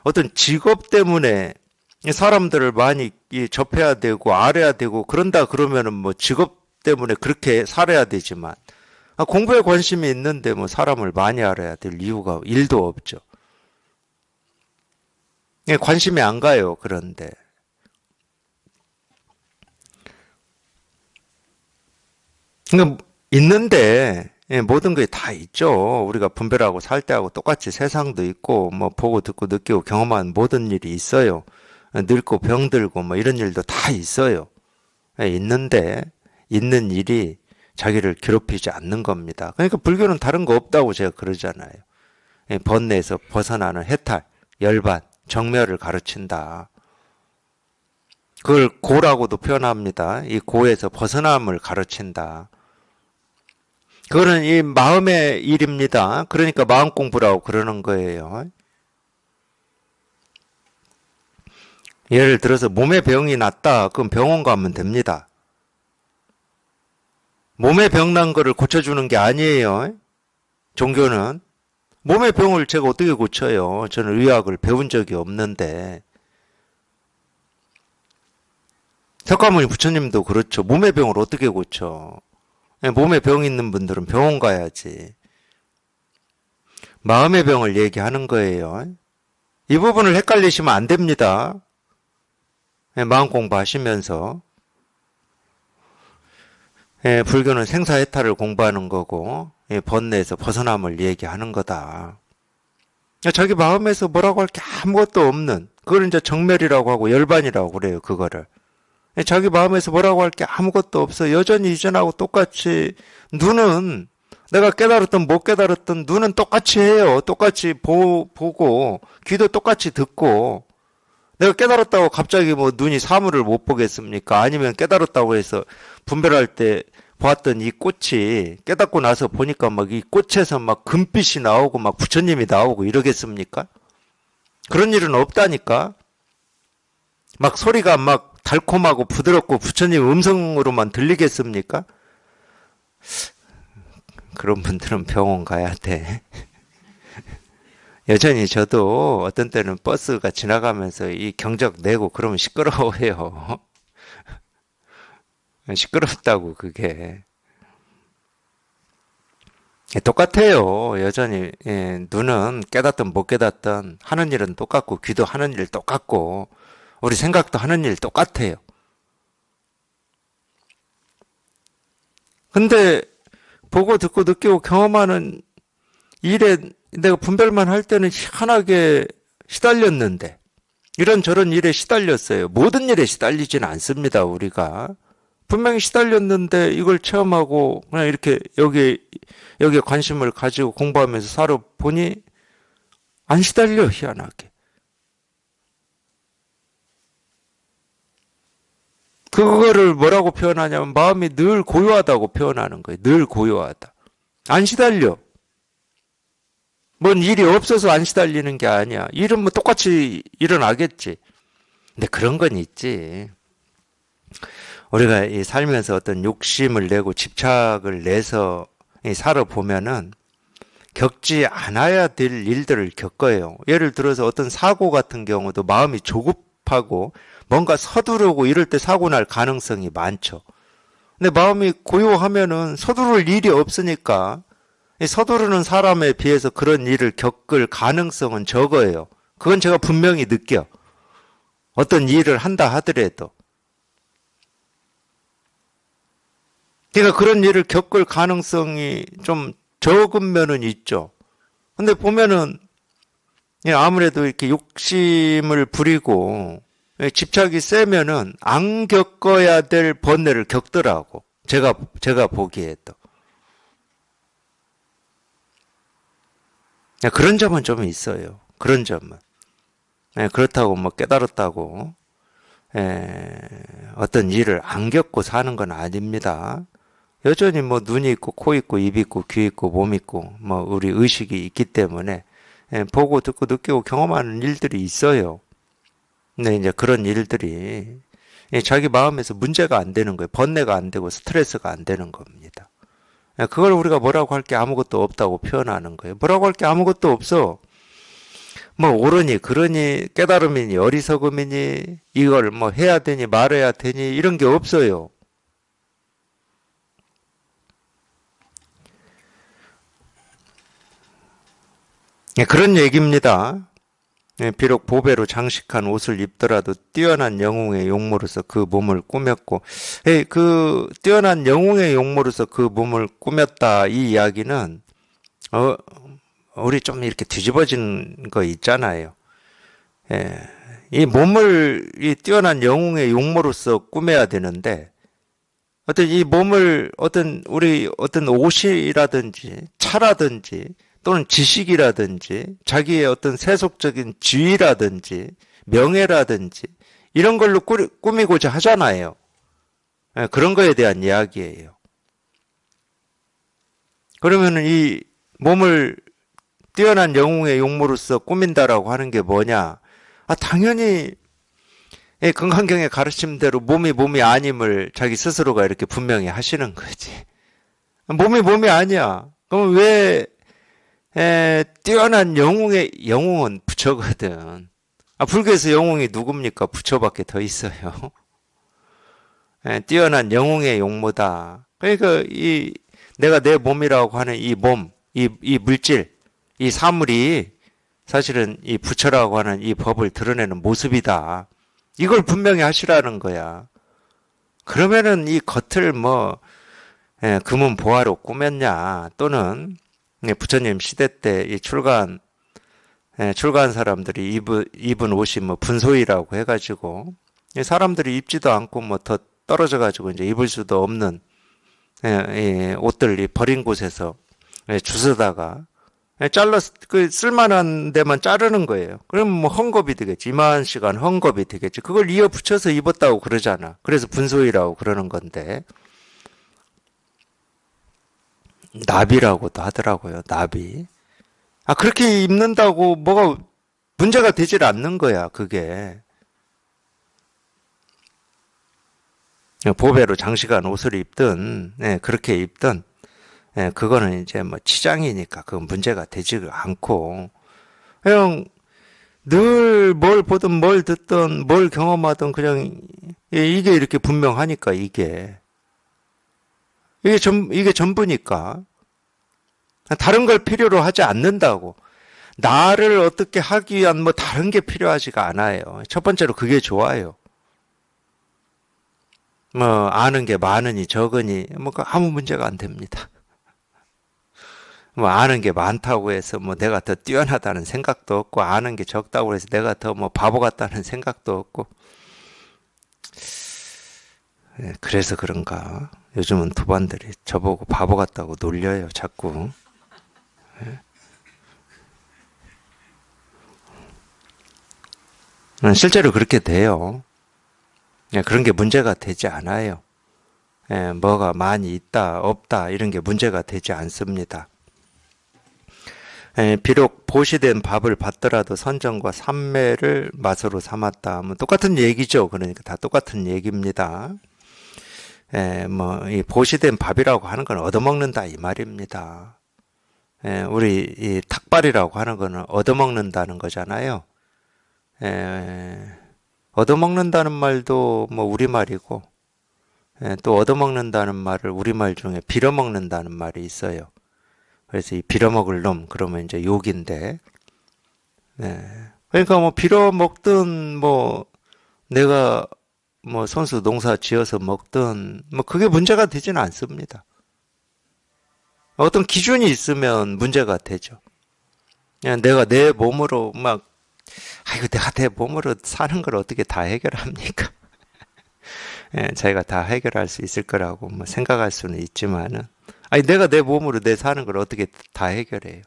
어떤 직업 때문에 사람들을 많이 접해야 되고 알아야 되고 그런다 그러면은 뭐 직업 때문에 그렇게 살아야 되지만 공부에 관심이 있는데 뭐 사람을 많이 알아야 될 이유가 일도 없죠. 관심이 안 가요. 그런데 그러니까 있는데 모든 게 다 있죠. 우리가 분별하고 살 때하고 똑같이 세상도 있고 뭐 보고 듣고 느끼고 경험한 모든 일이 있어요. 늙고 병들고 뭐 이런 일도 다 있어요. 있는데 있는 일이 자기를 괴롭히지 않는 겁니다. 그러니까 불교는 다른 거 없다고 제가 그러잖아요. 번뇌에서 벗어나는 해탈, 열반, 정멸을 가르친다. 그걸 고라고도 표현합니다. 이 고에서 벗어남을 가르친다. 그거는 이 마음의 일입니다. 그러니까 마음 공부라고 그러는 거예요. 예를 들어서 몸에 병이 났다. 그럼 병원 가면 됩니다. 몸에 병 난 거를 고쳐주는 게 아니에요. 종교는. 몸의 병을 제가 어떻게 고쳐요? 저는 의학을 배운 적이 없는데. 석가모니 부처님도 그렇죠. 몸의 병을 어떻게 고쳐? 몸에 병 있는 분들은 병원 가야지. 마음의 병을 얘기하는 거예요. 이 부분을 헷갈리시면 안 됩니다. 마음 공부하시면서. 불교는 생사해탈을 공부하는 거고 번뇌에서 벗어남을 얘기하는 거다. 자기 마음에서 뭐라고 할 게 아무것도 없는 그걸 이제 정멸이라고 하고 열반이라고 그래요. 그거를. 자기 마음에서 뭐라고 할 게 아무것도 없어. 여전히 이전하고 똑같이 눈은 내가 깨달았든 못 깨달았든 눈은 똑같이 해요. 똑같이 보고 귀도 똑같이 듣고 내가 깨달았다고 갑자기 뭐 눈이 사물을 못 보겠습니까? 아니면 깨달았다고 해서 분별할 때 보았던 이 꽃이 깨닫고 나서 보니까 막 이 꽃에서 막 금빛이 나오고 막 부처님이 나오고 이러겠습니까? 그런 일은 없다니까. 막 소리가 막 달콤하고 부드럽고 부처님 음성으로만 들리겠습니까? 그런 분들은 병원 가야 돼. 여전히 저도 어떤 때는 버스가 지나가면서 이 경적 내고 그러면 시끄러워해요. 시끄럽다고 그게. 똑같아요. 여전히 눈은 깨닫든 못 깨닫든 하는 일은 똑같고 귀도 하는 일 똑같고 우리 생각도 하는 일 똑같아요. 근데 보고 듣고 느끼고 경험하는 일에 내가 분별만 할 때는 희한하게 시달렸는데 이런저런 일에 시달렸어요. 모든 일에 시달리지는 않습니다. 우리가. 분명히 시달렸는데 이걸 체험하고 그냥 이렇게 여기에 관심을 가지고 공부하면서 살아보니 안 시달려, 희한하게. 그거를 뭐라고 표현하냐면 마음이 늘 고요하다고 표현하는 거예요. 늘 고요하다. 안 시달려. 뭔 일이 없어서 안 시달리는 게 아니야. 일은 뭐 똑같이 일어나겠지. 근데 그런 건 있지. 우리가 살면서 어떤 욕심을 내고 집착을 내서 살아보면은 겪지 않아야 될 일들을 겪어요. 예를 들어서 어떤 사고 같은 경우도 마음이 조급하고 뭔가 서두르고 이럴 때 사고 날 가능성이 많죠. 근데 마음이 고요하면은 서두를 일이 없으니까 서두르는 사람에 비해서 그런 일을 겪을 가능성은 적어요. 그건 제가 분명히 느껴. 어떤 일을 한다 하더라도. 그러니까 그런 일을 겪을 가능성이 좀 적은 면은 있죠. 근데 보면은 아무래도 이렇게 욕심을 부리고 집착이 세면은 안 겪어야 될 번뇌를 겪더라고. 제가 보기에도. 그런 점은 좀 있어요. 그런 점은. 그렇다고 뭐 깨달았다고 어떤 일을 안 겪고 사는 건 아닙니다. 여전히 뭐 눈이 있고 코 있고 입 있고 귀 있고 몸 있고 뭐 우리 의식이 있기 때문에 보고 듣고 느끼고 경험하는 일들이 있어요. 근데 이제 그런 일들이 자기 마음에서 문제가 안 되는 거예요. 번뇌가 안 되고 스트레스가 안 되는 겁니다. 그걸 우리가 뭐라고 할 게 아무것도 없다고 표현하는 거예요. 뭐라고 할 게 아무것도 없어. 뭐 옳으니 그러니 깨달음이니 어리석음이니 이걸 뭐 해야 되니 말해야 되니 이런 게 없어요. 그런 얘기입니다. 비록 보배로 장식한 옷을 입더라도 뛰어난 영웅의 용모로서 그 몸을 꾸몄고, 그 뛰어난 영웅의 용모로서 그 몸을 꾸몄다 이 이야기는 우리 좀 이렇게 뒤집어진 거 있잖아요. 이 몸을 이 뛰어난 영웅의 용모로서 꾸며야 되는데 어떤 이 몸을 어떤 우리 어떤 옷이라든지 차라든지 또는 지식이라든지 자기의 어떤 세속적인 지위라든지 명예라든지 이런 걸로 꾸미고자 하잖아요. 그런 거에 대한 이야기예요. 그러면 이 몸을 뛰어난 영웅의 용모로서 꾸민다라고 하는 게 뭐냐? 당연히 건강경의 가르침대로 몸이 아님을 자기 스스로가 이렇게 분명히 하시는 거지. 몸이 아니야. 그럼 왜 뛰어난 영웅은 부처거든. 불교에서 영웅이 누굽니까? 부처밖에 더 있어요. 뛰어난 영웅의 용모다. 그러니까 내가 내 몸이라고 하는 이 몸, 이 물질, 이 사물이 사실은 이 부처라고 하는 이 법을 드러내는 모습이다. 이걸 분명히 하시라는 거야. 그러면은 이 겉을 금은 보화로 꾸몄냐, 또는 부처님 시대 때 이 출가한 사람들이 입은 옷이 분소이라고 해가지고 사람들이 입지도 않고 더 떨어져가지고 이제 입을 수도 없는 옷들 버린 곳에서 주워다가 쓸만한 데만 자르는 거예요. 그럼 헝겊이 되겠지. 이만 시간 헝겊이 되겠지. 그걸 이어 붙여서 입었다고 그러잖아. 그래서 분소이라고 그러는 건데. 나비라고도 하더라고요. 나비. 그렇게 입는다고 뭐가 문제가 되질 않는 거야, 그게. 보배로 장식한 옷을 입든, 그렇게 입든, 그거는 이제 치장이니까 그건 문제가 되지 않고, 그냥 늘 뭘 보든 뭘 듣든 뭘 경험하든 그냥 이게 이렇게 분명하니까 이게 전부니까. 다른 걸 필요로 하지 않는다고. 나를 어떻게 하기 위한 다른 게 필요하지가 않아요. 첫 번째로 그게 좋아요. 아는 게 많으니 적으니 아무 문제가 안 됩니다. 아는 게 많다고 해서 내가 더 뛰어나다는 생각도 없고, 아는 게 적다고 해서 내가 더 바보 같다는 생각도 없고. 그래서 그런가 요즘은 도반들이 저보고 바보 같다고 놀려요, 자꾸. 실제로 그렇게 돼요. 그런 게 문제가 되지 않아요. 뭐가 많이 있다 없다 이런 게 문제가 되지 않습니다. 비록 보시된 밥을 받더라도 선정과 삼매를 맛으로 삼았다. 똑같은 얘기죠. 그러니까 다 똑같은 얘기입니다. 이 보시된 밥이라고 하는 건 얻어먹는다 이 말입니다. 우리 이 닭발이라고 하는 거는 얻어먹는다는 거잖아요. 얻어먹는다는 말도 우리말이고, 또 얻어먹는다는 말을 우리말 중에 빌어먹는다는 말이 있어요. 그래서 이 빌어먹을 놈, 그러면 이제 욕인데, 그러니까 빌어먹든 내가 선수 농사 지어서 먹든 그게 문제가 되지는 않습니다. 어떤 기준이 있으면 문제가 되죠. 그냥 내가 내 몸으로 아이고 내가 내 몸으로 사는 걸 어떻게 다 해결합니까? 자기가 다 해결할 수 있을 거라고 생각할 수는 있지만은, 내가 내 몸으로 내 사는 걸 어떻게 다 해결해요?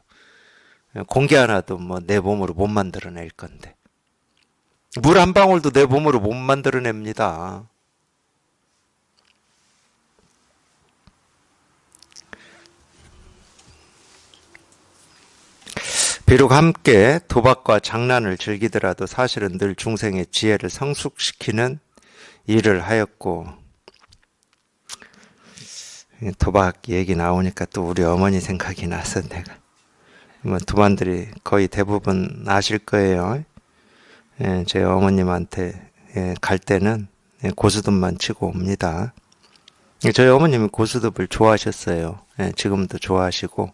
공기 하나도 내 몸으로 못 만들어낼 건데. 물 한 방울도 내 몸으로 못 만들어냅니다. 비록 함께 도박과 장난을 즐기더라도 사실은 늘 중생의 지혜를 성숙시키는 일을 하였고, 도박 얘기 나오니까 또 우리 어머니 생각이 나서 내가 뭐 두만들이 거의 대부분 아실 거예요. 제 어머님한테 갈 때는 고스톱만 치고 옵니다. 저희 어머님이 고스톱을 좋아하셨어요. 지금도 좋아하시고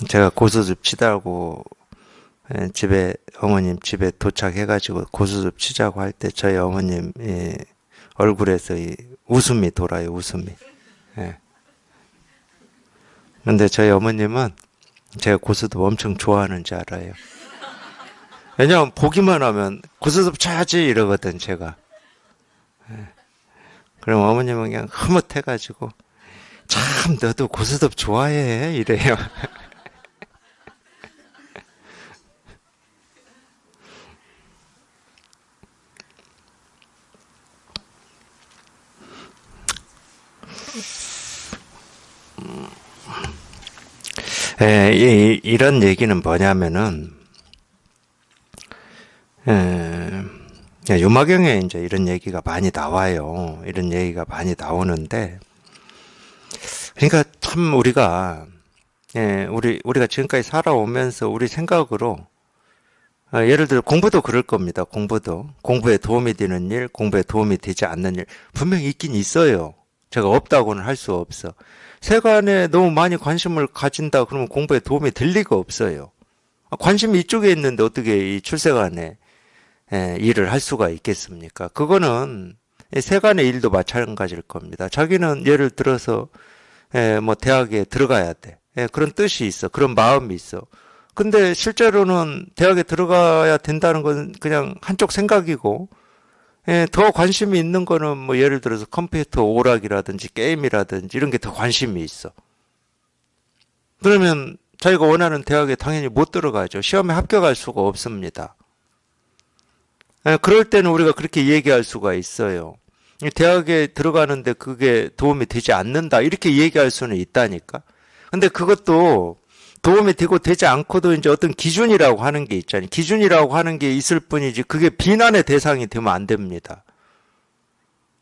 제가 고스톱 치다고 집에 어머님 집에 도착해가지고 고스톱 치자고 할 때 저희 어머님 얼굴에서 이 웃음이 돌아요. 웃음이. 근데 저희 어머님은 제가 고스톱 엄청 좋아하는 줄 알아요. 왜냐면 보기만 하면 고스톱 쳐야지 이러거든 제가. 그럼 어머님은 그냥 흐뭇해가지고 참 너도 고스톱 좋아해 이래요. 이런 얘기는 뭐냐면은 유마경에 이제 이런 얘기가 많이 나와요. 이런 얘기가 많이 나오는데, 그러니까 참 우리가 지금까지 살아오면서 우리 생각으로, 예를 들어 공부도 그럴 겁니다. 공부에 도움이 되는 일, 공부에 도움이 되지 않는 일 분명히 있긴 있어요. 제가 없다고는 할 수 없어. 세간에 너무 많이 관심을 가진다 그러면 공부에 도움이 될 리가 없어요. 관심이 이쪽에 있는데 어떻게 이 출세간에 일을 할 수가 있겠습니까? 그거는 세간의 일도 마찬가지일 겁니다. 자기는 예를 들어서 뭐 대학에 들어가야 돼. 그런 뜻이 있어. 그런 마음이 있어. 근데 실제로는 대학에 들어가야 된다는 건 그냥 한쪽 생각이고, 더 관심이 있는 거는 뭐 예를 들어서 컴퓨터 오락이라든지 게임이라든지 이런 게 더 관심이 있어. 그러면 자기가 원하는 대학에 당연히 못 들어가죠. 시험에 합격할 수가 없습니다. 그럴 때는 우리가 그렇게 얘기할 수가 있어요. 대학에 들어가는데 그게 도움이 되지 않는다. 이렇게 얘기할 수는 있다니까. 근데 그것도 도움이 되고 되지 않고도 이제 어떤 기준이라고 하는 게 있잖아요. 기준이라고 하는 게 있을 뿐이지 그게 비난의 대상이 되면 안 됩니다.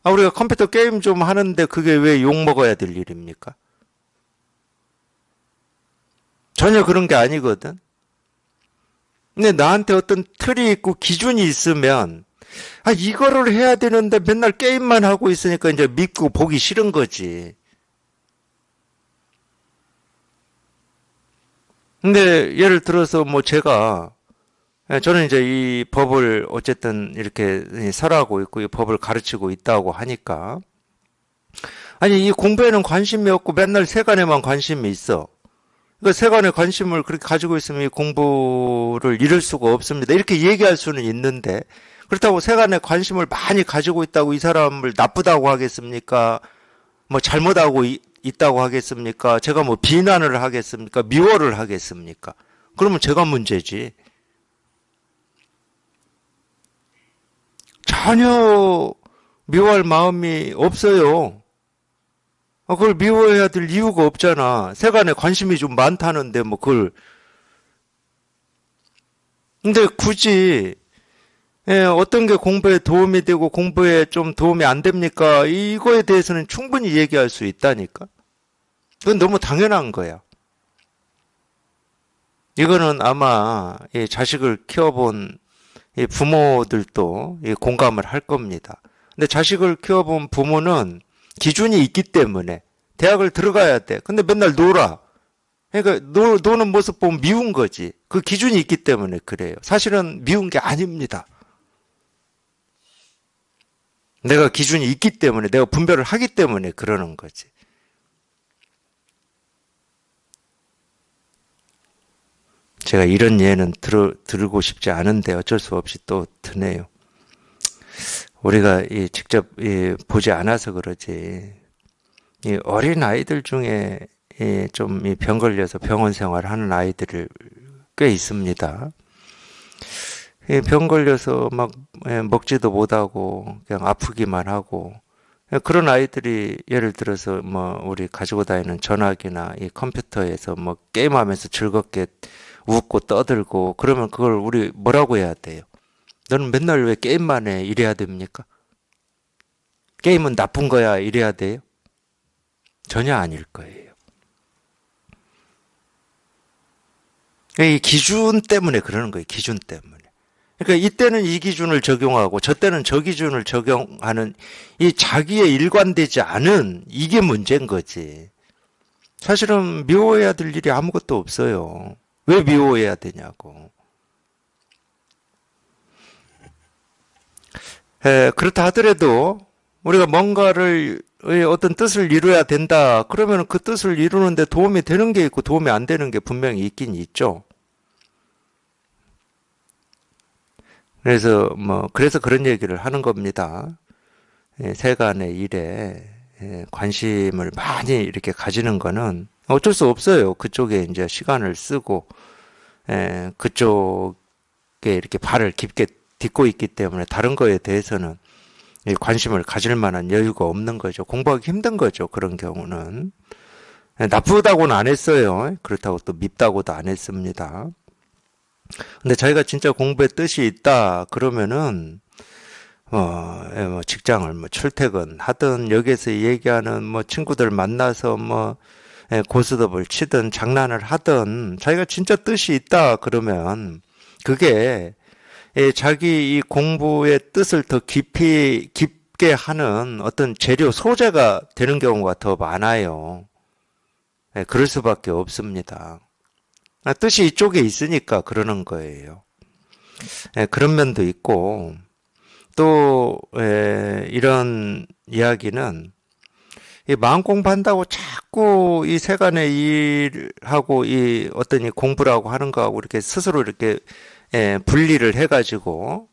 우리가 컴퓨터 게임 좀 하는데 그게 왜 욕먹어야 될 일입니까? 전혀 그런 게 아니거든. 근데 나한테 어떤 틀이 있고 기준이 있으면 이거를 해야 되는데 맨날 게임만 하고 있으니까 이제 믿고 보기 싫은 거지. 근데 예를 들어서 뭐 저는 이제 이 법을 어쨌든 이렇게 설하고 있고 이 법을 가르치고 있다고 하니까 아니 이 공부에는 관심이 없고 맨날 세간에만 관심이 있어. 그러니까 세간에 관심을 그렇게 가지고 있으면 이 공부를 잃을 수가 없습니다. 이렇게 얘기할 수는 있는데 그렇다고 세간에 관심을 많이 가지고 있다고 이 사람을 나쁘다고 하겠습니까? 뭐 잘못하고 있다고 하겠습니까? 제가 뭐 비난을 하겠습니까? 미워를 하겠습니까? 그러면 제가 문제지. 전혀 미워할 마음이 없어요. 그걸 미워해야 될 이유가 없잖아. 세간에 관심이 좀 많다는데 뭐 그걸. 근데 굳이 어떤 게 공부에 도움이 되고 공부에 좀 도움이 안 됩니까? 이거에 대해서는 충분히 얘기할 수 있다니까. 그건 너무 당연한 거야. 이거는 아마 이 자식을 키워본 이 부모들도 이 공감을 할 겁니다. 근데 자식을 키워본 부모는 기준이 있기 때문에 대학을 들어가야 돼. 근데 맨날 놀아. 그러니까 노는 모습 보면 미운 거지. 그 기준이 있기 때문에 그래요. 사실은 미운 게 아닙니다. 내가 기준이 있기 때문에 내가 분별을 하기 때문에 그러는 거지. 제가 이런 예는 들고 싶지 않은데 어쩔 수 없이 또 드네요. 우리가 직접 보지 않아서 그러지. 이 어린 아이들 중에 좀 병 걸려서 병원 생활하는 아이들을 꽤 있습니다. 병 걸려서 막 먹지도 못하고 그냥 아프기만 하고 그런 아이들이 예를 들어서 뭐 우리 가지고 다니는 전화기나 이 컴퓨터에서 뭐 게임하면서 즐겁게 웃고 떠들고 그러면 그걸 우리 뭐라고 해야 돼요? 너는 맨날 왜 게임만 해? 이래야 됩니까? 게임은 나쁜 거야 이래야 돼요? 전혀 아닐 거예요. 이 기준 때문에 그러는 거예요. 기준 때문에. 그러니까 이때는 이 기준을 적용하고 저 때는 저 기준을 적용하는 이 자기의 일관되지 않은 이게 문제인 거지. 사실은 미워해야 될 일이 아무것도 없어요. 왜 미워해야 되냐고. 그렇다 하더라도 우리가 뭔가를 어떤 뜻을 이루어야 된다. 그러면 그 뜻을 이루는데 도움이 되는 게 있고 도움이 안 되는 게 분명히 있긴 있죠. 그래서 그런 얘기를 하는 겁니다. 세간의 일에 관심을 많이 이렇게 가지는 거는 어쩔 수 없어요. 그쪽에 이제 시간을 쓰고 그쪽에 이렇게 발을 깊게 딛고 있기 때문에 다른 거에 대해서는 관심을 가질 만한 여유가 없는 거죠. 공부하기 힘든 거죠. 그런 경우는. 나쁘다고는 안 했어요. 그렇다고 또 밉다고도 안 했습니다. 근데 자기가 진짜 공부에 뜻이 있다 그러면은 직장을 출퇴근하든 여기서 얘기하는 친구들 만나서 고스톱을 치든 장난을 하든 자기가 진짜 뜻이 있다 그러면 그게 자기 이 공부의 뜻을 더 깊게 하는 어떤 재료 소재가 되는 경우가 더 많아요. 그럴 수밖에 없습니다. 뜻이 이쪽에 있으니까 그러는 거예요. 그런 면도 있고 또 이런 이야기는 이 마음 공부한다고 자꾸 이 세간의 일하고 이 어떤 이 공부라고 하는 거하고 이렇게 스스로 이렇게 분리를 해가지고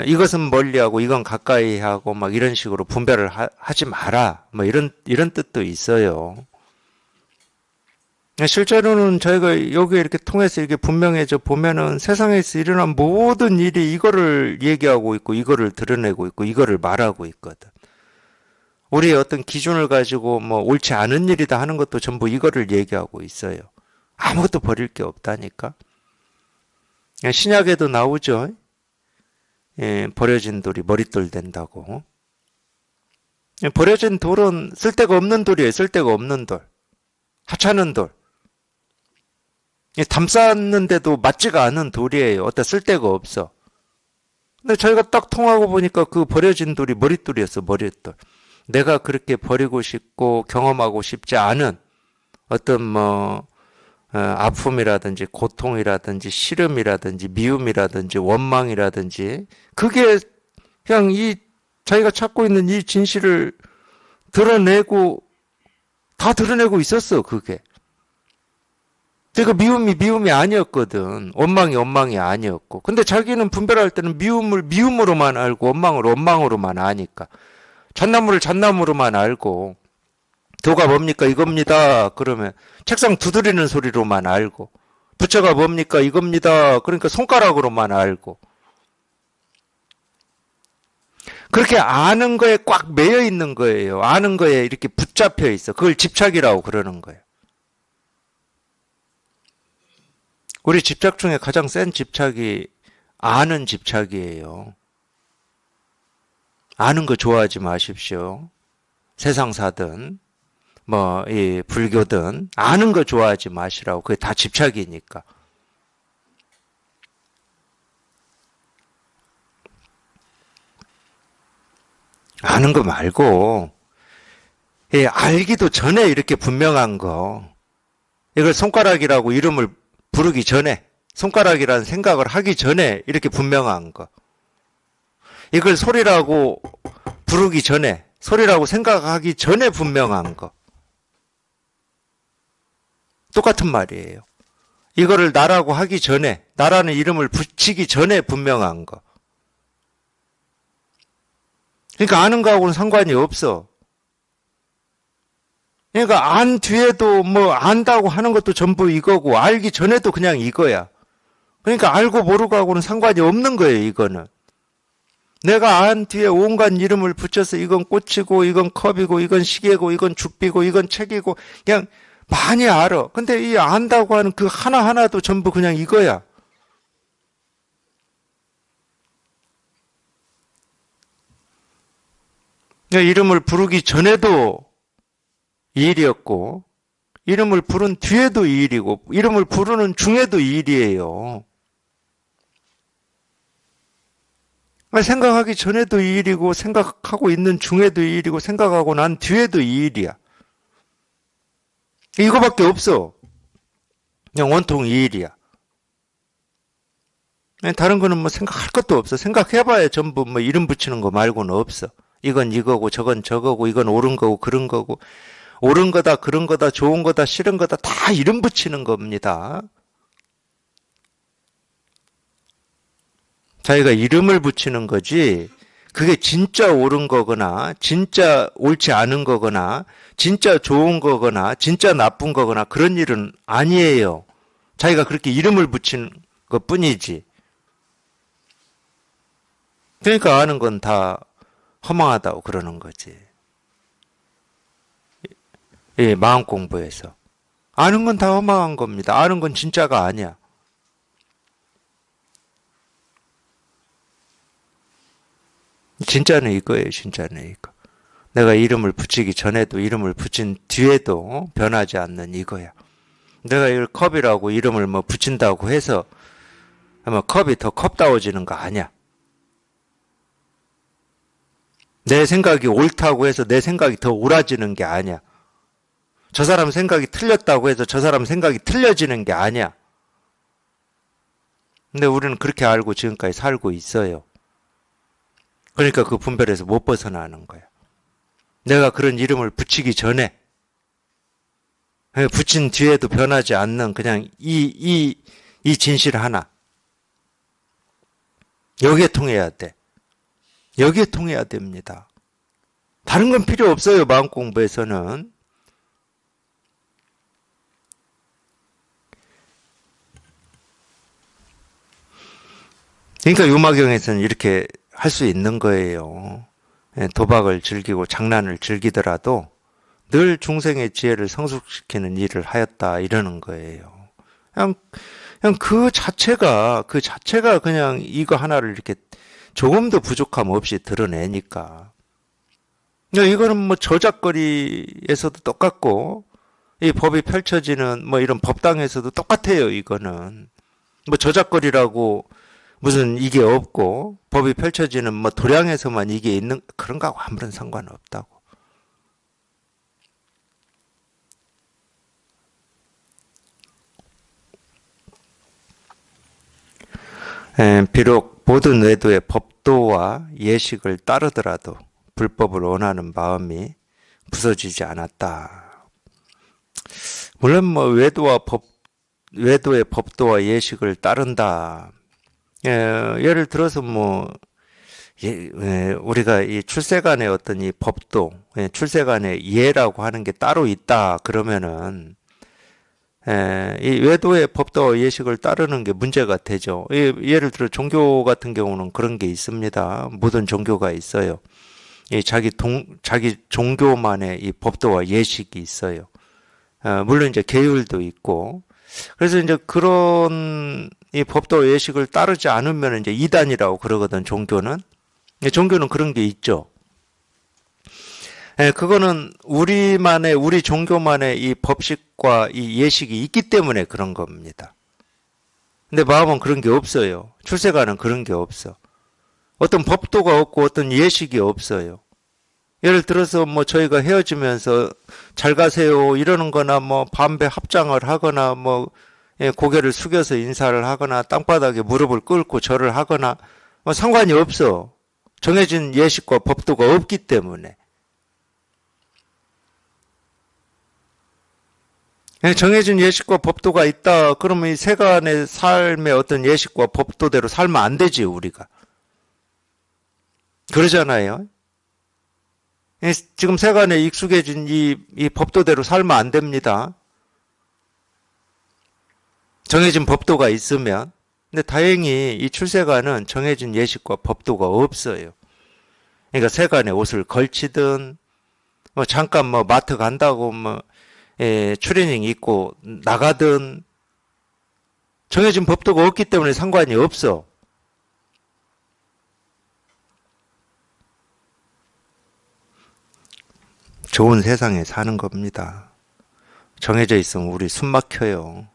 이것은 멀리하고 이건 가까이 하고 막 이런 식으로 분별을 하지 마라 이런 뜻도 있어요. 실제로는 저희가 여기 이렇게 통해서 이렇게 분명해져 보면은 세상에서 일어난 모든 일이 이거를 얘기하고 있고 이거를 드러내고 있고 이거를 말하고 있거든. 우리의 어떤 기준을 가지고 옳지 않은 일이다 하는 것도 전부 이거를 얘기하고 있어요. 아무것도 버릴 게 없다니까. 신약에도 나오죠. 버려진 돌이 머릿돌 된다고. 버려진 돌은 쓸데가 없는 돌이에요. 쓸데가 없는 돌. 하찮은 돌. 담쌌는데도 맞지가 않은 돌이에요. 어디다 쓸데가 없어. 근데 저희가 딱 통하고 보니까 그 버려진 돌이 머릿돌이었어. 머릿돌. 내가 그렇게 버리고 싶고 경험하고 싶지 않은 어떤 아픔이라든지 고통이라든지 싫음이라든지 미움이라든지 원망이라든지 그게 그냥 이 자기가 찾고 있는 이 진실을 다 드러내고 있었어. 그게. 그러니까 미움이 아니었거든. 원망이 아니었고. 근데 자기는 분별할 때는 미움을 미움으로만 알고 원망을 원망으로만 아니까. 잣나무를 잣나무로만 알고. 도가 뭡니까? 이겁니다. 그러면 책상 두드리는 소리로만 알고. 부처가 뭡니까? 이겁니다. 그러니까 손가락으로만 알고. 그렇게 아는 거에 꽉 매여 있는 거예요. 아는 거에 이렇게 붙잡혀 있어. 그걸 집착이라고 그러는 거예요. 우리 집착 중에 가장 센 집착이 아는 집착이에요. 아는 거 좋아하지 마십시오. 세상사든 이 불교든 아는 거 좋아하지 마시라고. 그게 다 집착이니까. 아는 거 말고 알기도 전에 이렇게 분명한 거 이걸 손가락이라고 이름을 부르기 전에 손가락이라는 생각을 하기 전에 이렇게 분명한 거 이걸 소리라고 부르기 전에 소리라고 생각하기 전에 분명한 거 똑같은 말이에요. 이거를 나라고 하기 전에 나라는 이름을 붙이기 전에 분명한 거 그러니까 아는 거하고는 상관이 없어. 그러니까 안 뒤에도 안다고 하는 것도 전부 이거고 알기 전에도 그냥 이거야. 그러니까 알고 모르고 하고는 상관이 없는 거예요. 이거는. 내가 안 뒤에 온갖 이름을 붙여서 이건 꽃이고 이건 컵이고 이건 시계고 이건 죽비고 이건 책이고 그냥 많이 알아. 근데 이 안다고 하는 그 하나하나도 전부 그냥 이거야. 그러니까 이름을 부르기 전에도 이 일이었고, 이름을 부른 뒤에도 이 일이고, 이름을 부르는 중에도 이 일이에요. 생각하기 전에도 이 일이고, 생각하고 있는 중에도 이 일이고, 생각하고 난 뒤에도 이 일이야. 이거밖에 없어. 그냥 온통 이 일이야. 다른 거는 뭐 생각할 것도 없어. 생각해봐야 전부 뭐 이름 붙이는 거 말고는 없어. 이건 이거고, 저건 저거고, 이건 옳은 거고, 그런 거고, 옳은 거다, 그런 거다, 좋은 거다, 싫은 거다, 다 이름 붙이는 겁니다. 자기가 이름을 붙이는 거지, 그게 진짜 옳은 거거나, 진짜 옳지 않은 거거나, 진짜 좋은 거거나, 진짜 나쁜 거거나, 그런 일은 아니에요. 자기가 그렇게 이름을 붙이는 것 뿐이지. 그러니까 아는 건 다 허망하다고 그러는 거지. 예, 마음 공부에서. 아는 건 다 허망한 겁니다. 아는 건 진짜가 아니야. 진짜는 이거예요, 진짜는 이거. 내가 이름을 붙이기 전에도 이름을 붙인 뒤에도 변하지 않는 이거야. 내가 이걸 컵이라고 이름을 뭐 붙인다고 해서 아마 컵이 더 컵다워지는 거 아니야. 내 생각이 옳다고 해서 내 생각이 더 옳아지는 게 아니야. 저 사람 생각이 틀렸다고 해서 저 사람 생각이 틀려지는 게 아니야. 근데 우리는 그렇게 알고 지금까지 살고 있어요. 그러니까 그 분별에서 못 벗어나는 거야. 내가 그런 이름을 붙이기 전에, 붙인 뒤에도 변하지 않는 그냥 이 진실 하나. 여기에 통해야 돼. 여기에 통해야 됩니다. 다른 건 필요 없어요, 마음 공부에서는. 그러니까 요마경에서는 이렇게 할 수 있는 거예요. 도박을 즐기고 장난을 즐기더라도 늘 중생의 지혜를 성숙시키는 일을 하였다 이러는 거예요. 그냥, 그냥 그 자체가 그냥 이거 하나를 이렇게 조금도 부족함 없이 드러내니까. 그러니까 이거는 뭐 저작거리에서도 똑같고, 이 법이 펼쳐지는 뭐 이런 법당에서도 똑같아요, 이거는. 뭐 저작거리라고 무슨 이게 없고, 법이 펼쳐지는 뭐 도량에서만 이게 있는, 그런 거하고 아무런 상관없다고. 비록 모든 외도의 법도와 예식을 따르더라도 불법을 원하는 마음이 부서지지 않았다. 물론 뭐 외도의 법도와 예식을 따른다. 예를 들어서 뭐 우리가 이 출세간의 어떤 이 법도, 출세간의 예라고 하는 게 따로 있다 그러면은 이 외도의 법도와 예식을 따르는 게 문제가 되죠. 예를 들어 종교 같은 경우는 그런 게 있습니다. 모든 종교가 있어요. 자기 종교만의 이 법도와 예식이 있어요. 물론 이제 계율도 있고. 그래서 이제 그런 이 법도와 예식을 따르지 않으면 이제 이단이라고 그러거든, 종교는. 종교는 그런 게 있죠. 그거는 우리 종교만의 이 법식과 이 예식이 있기 때문에 그런 겁니다. 근데 마음은 그런 게 없어요. 출세가는 그런 게 없어. 어떤 법도가 없고 어떤 예식이 없어요. 예를 들어서 뭐 저희가 헤어지면서 잘 가세요 이러는 거나 뭐 반배 합장을 하거나 뭐 고개를 숙여서 인사를 하거나 땅바닥에 무릎을 꿇고 절을 하거나 뭐 상관이 없어. 정해진 예식과 법도가 없기 때문에. 정해진 예식과 법도가 있다. 그러면 이 세간의 삶의 어떤 예식과 법도대로 살면 안 되지, 우리가. 그러잖아요. 지금 세간에 익숙해진 이 법도대로 살면 안 됩니다. 정해진 법도가 있으면. 근데 다행히 이 출세간은 정해진 예식과 법도가 없어요. 그러니까 세간에 옷을 걸치든, 뭐 잠깐 뭐 마트 간다고 뭐 추리닝 입고 나가든 정해진 법도가 없기 때문에 상관이 없어. 좋은 세상에 사는 겁니다. 정해져 있으면 우리 숨 막혀요.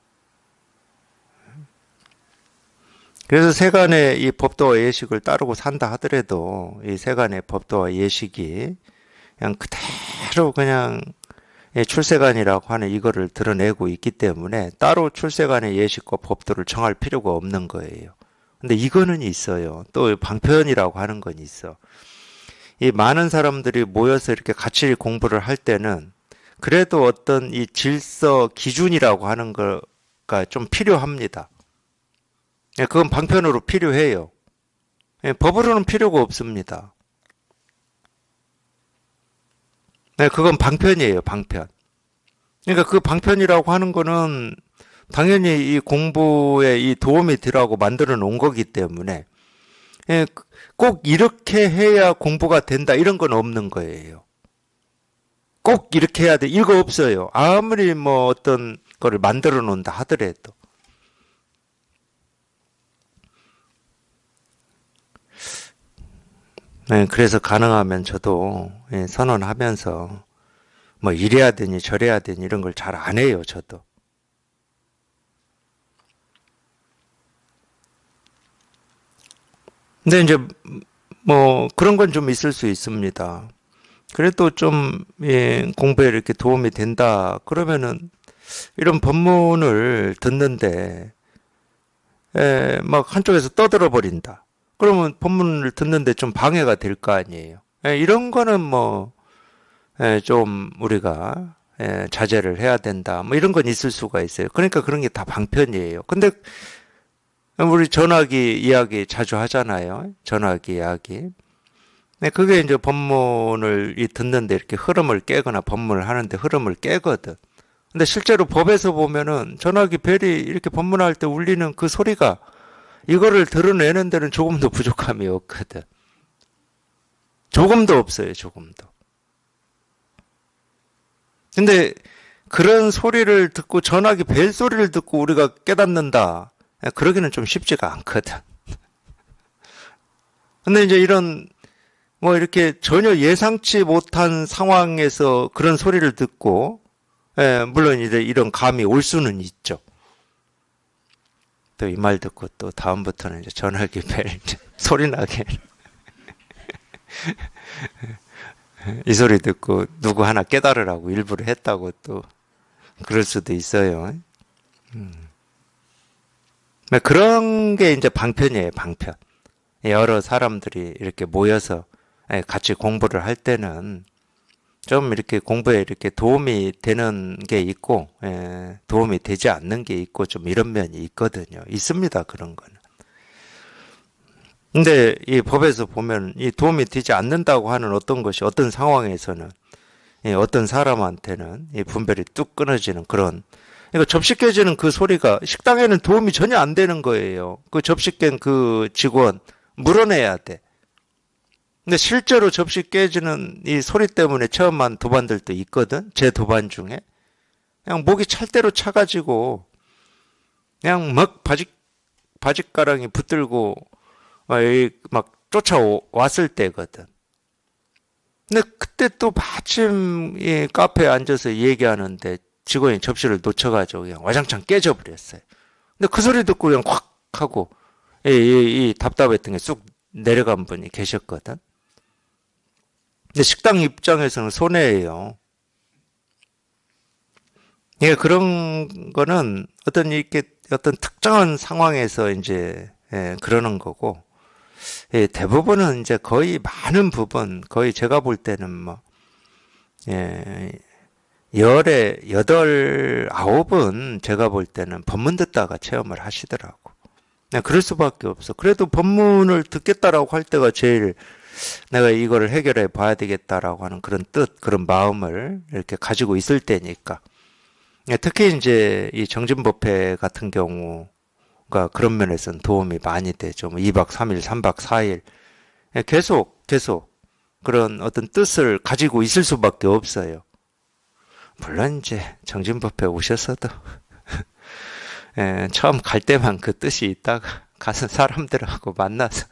그래서 세간의 이 법도와 예식을 따르고 산다 하더라도 이 세간의 법도와 예식이 그냥 그대로 그냥 출세관이라고 하는 이거를 드러내고 있기 때문에 따로 출세관의 예식과 법도를 정할 필요가 없는 거예요. 근데 이거는 있어요. 또 방편이라고 하는 건 있어. 이 많은 사람들이 모여서 이렇게 같이 공부를 할 때는 그래도 어떤 이 질서 기준이라고 하는 거가 좀 필요합니다. 그건 방편으로 필요해요. 법으로는 필요가 없습니다. 그건 방편이에요, 방편. 그러니까 그 방편이라고 하는 거는 당연히 이 공부에 이 도움이 되라고 만들어 놓은 거기 때문에 꼭 이렇게 해야 공부가 된다 이런 건 없는 거예요. 꼭 이렇게 해야 돼 이거 없어요. 아무리 뭐 어떤 거를 만들어 놓는다 하더라도. 그래서 가능하면 저도 선언하면서 뭐 이래야 되니 저래야 되니 이런 걸 잘 안 해요, 저도. 근데 이제 뭐 그런 건 좀 있을 수 있습니다. 그래도 좀 공부에 이렇게 도움이 된다 그러면은 이런 법문을 듣는데 막 한쪽에서 떠들어 버린다. 그러면 법문을 듣는데 좀 방해가 될 거 아니에요. 이런 거는 뭐 좀 우리가 자제를 해야 된다. 뭐 이런 건 있을 수가 있어요. 그러니까 그런 게 다 방편이에요. 근데 우리 전화기 이야기 자주 하잖아요. 전화기 이야기. 네, 그게 이제 법문을 듣는데 이렇게 흐름을 깨거나 법문을 하는데 흐름을 깨거든. 근데 실제로 법에서 보면은 전화기 벨이 이렇게 법문할 때 울리는 그 소리가 이거를 드러내는 데는 조금도 부족함이 없거든. 조금도 없어요, 조금도. 근데 그런 소리를 듣고 전화기 벨 소리를 듣고 우리가 깨닫는다. 그러기는 좀 쉽지가 않거든. 근데 이제 이런 뭐 이렇게 전혀 예상치 못한 상황에서 그런 소리를 듣고 물론 이제 이런 감이 올 수는 있죠. 또 이 말 듣고 또 다음부터는 이제 전화기 벨 소리 나게 이 소리 듣고 누구 하나 깨달으라고 일부러 했다고 또 그럴 수도 있어요. 그런 게 이제 방편이에요, 방편. 여러 사람들이 이렇게 모여서 같이 공부를 할 때는 좀 이렇게 공부에 이렇게 도움이 되는 게 있고, 도움이 되지 않는 게 있고, 좀 이런 면이 있거든요. 있습니다, 그런 거는. 근데 이 법에서 보면 이 도움이 되지 않는다고 하는 어떤 것이 어떤 상황에서는 어떤 사람한테는 이 분별이 뚝 끊어지는 그런 그러니까 접시 깨지는 그 소리가 식당에는 도움이 전혀 안 되는 거예요. 그 접시 깬 그 직원 물어내야 돼. 근데 실제로 접시 깨지는 이 소리 때문에 체험한 도반들도 있거든. 제 도반 중에 그냥 목이 찰 대로 차가지고 그냥 막 바짓가랑이 붙들고 막 쫓아왔을 때거든. 근데 그때 또 마침 이 카페에 앉아서 얘기하는데 직원이 접시를 놓쳐가지고 그냥 와장창 깨져버렸어요. 근데 그 소리 듣고 그냥 확 하고 이 답답했던 게 쑥 내려간 분이 계셨거든. 근데 식당 입장에서는 손해예요. 예, 그런 거는 어떤 이렇게 어떤 특정한 상황에서 이제 그러는 거고 대부분은 이제 거의 많은 부분 거의 제가 볼 때는 뭐 예, 열에 여덟 아홉은 제가 볼 때는 법문 듣다가 체험을 하시더라고. 그럴 수밖에 없어. 그래도 법문을 듣겠다라고 할 때가 제일 내가 이거를 해결해 봐야 되겠다라고 하는 그런 뜻, 그런 마음을 이렇게 가지고 있을 때니까. 특히 이제 이 정진법회 같은 경우가 그런 면에서는 도움이 많이 되죠. 2박 3일, 3박 4일. 계속 그런 어떤 뜻을 가지고 있을 수밖에 없어요. 물론 이제 정진법회 오셨어도 처음 갈 때만 그 뜻이 있다가 가서 사람들하고 만나서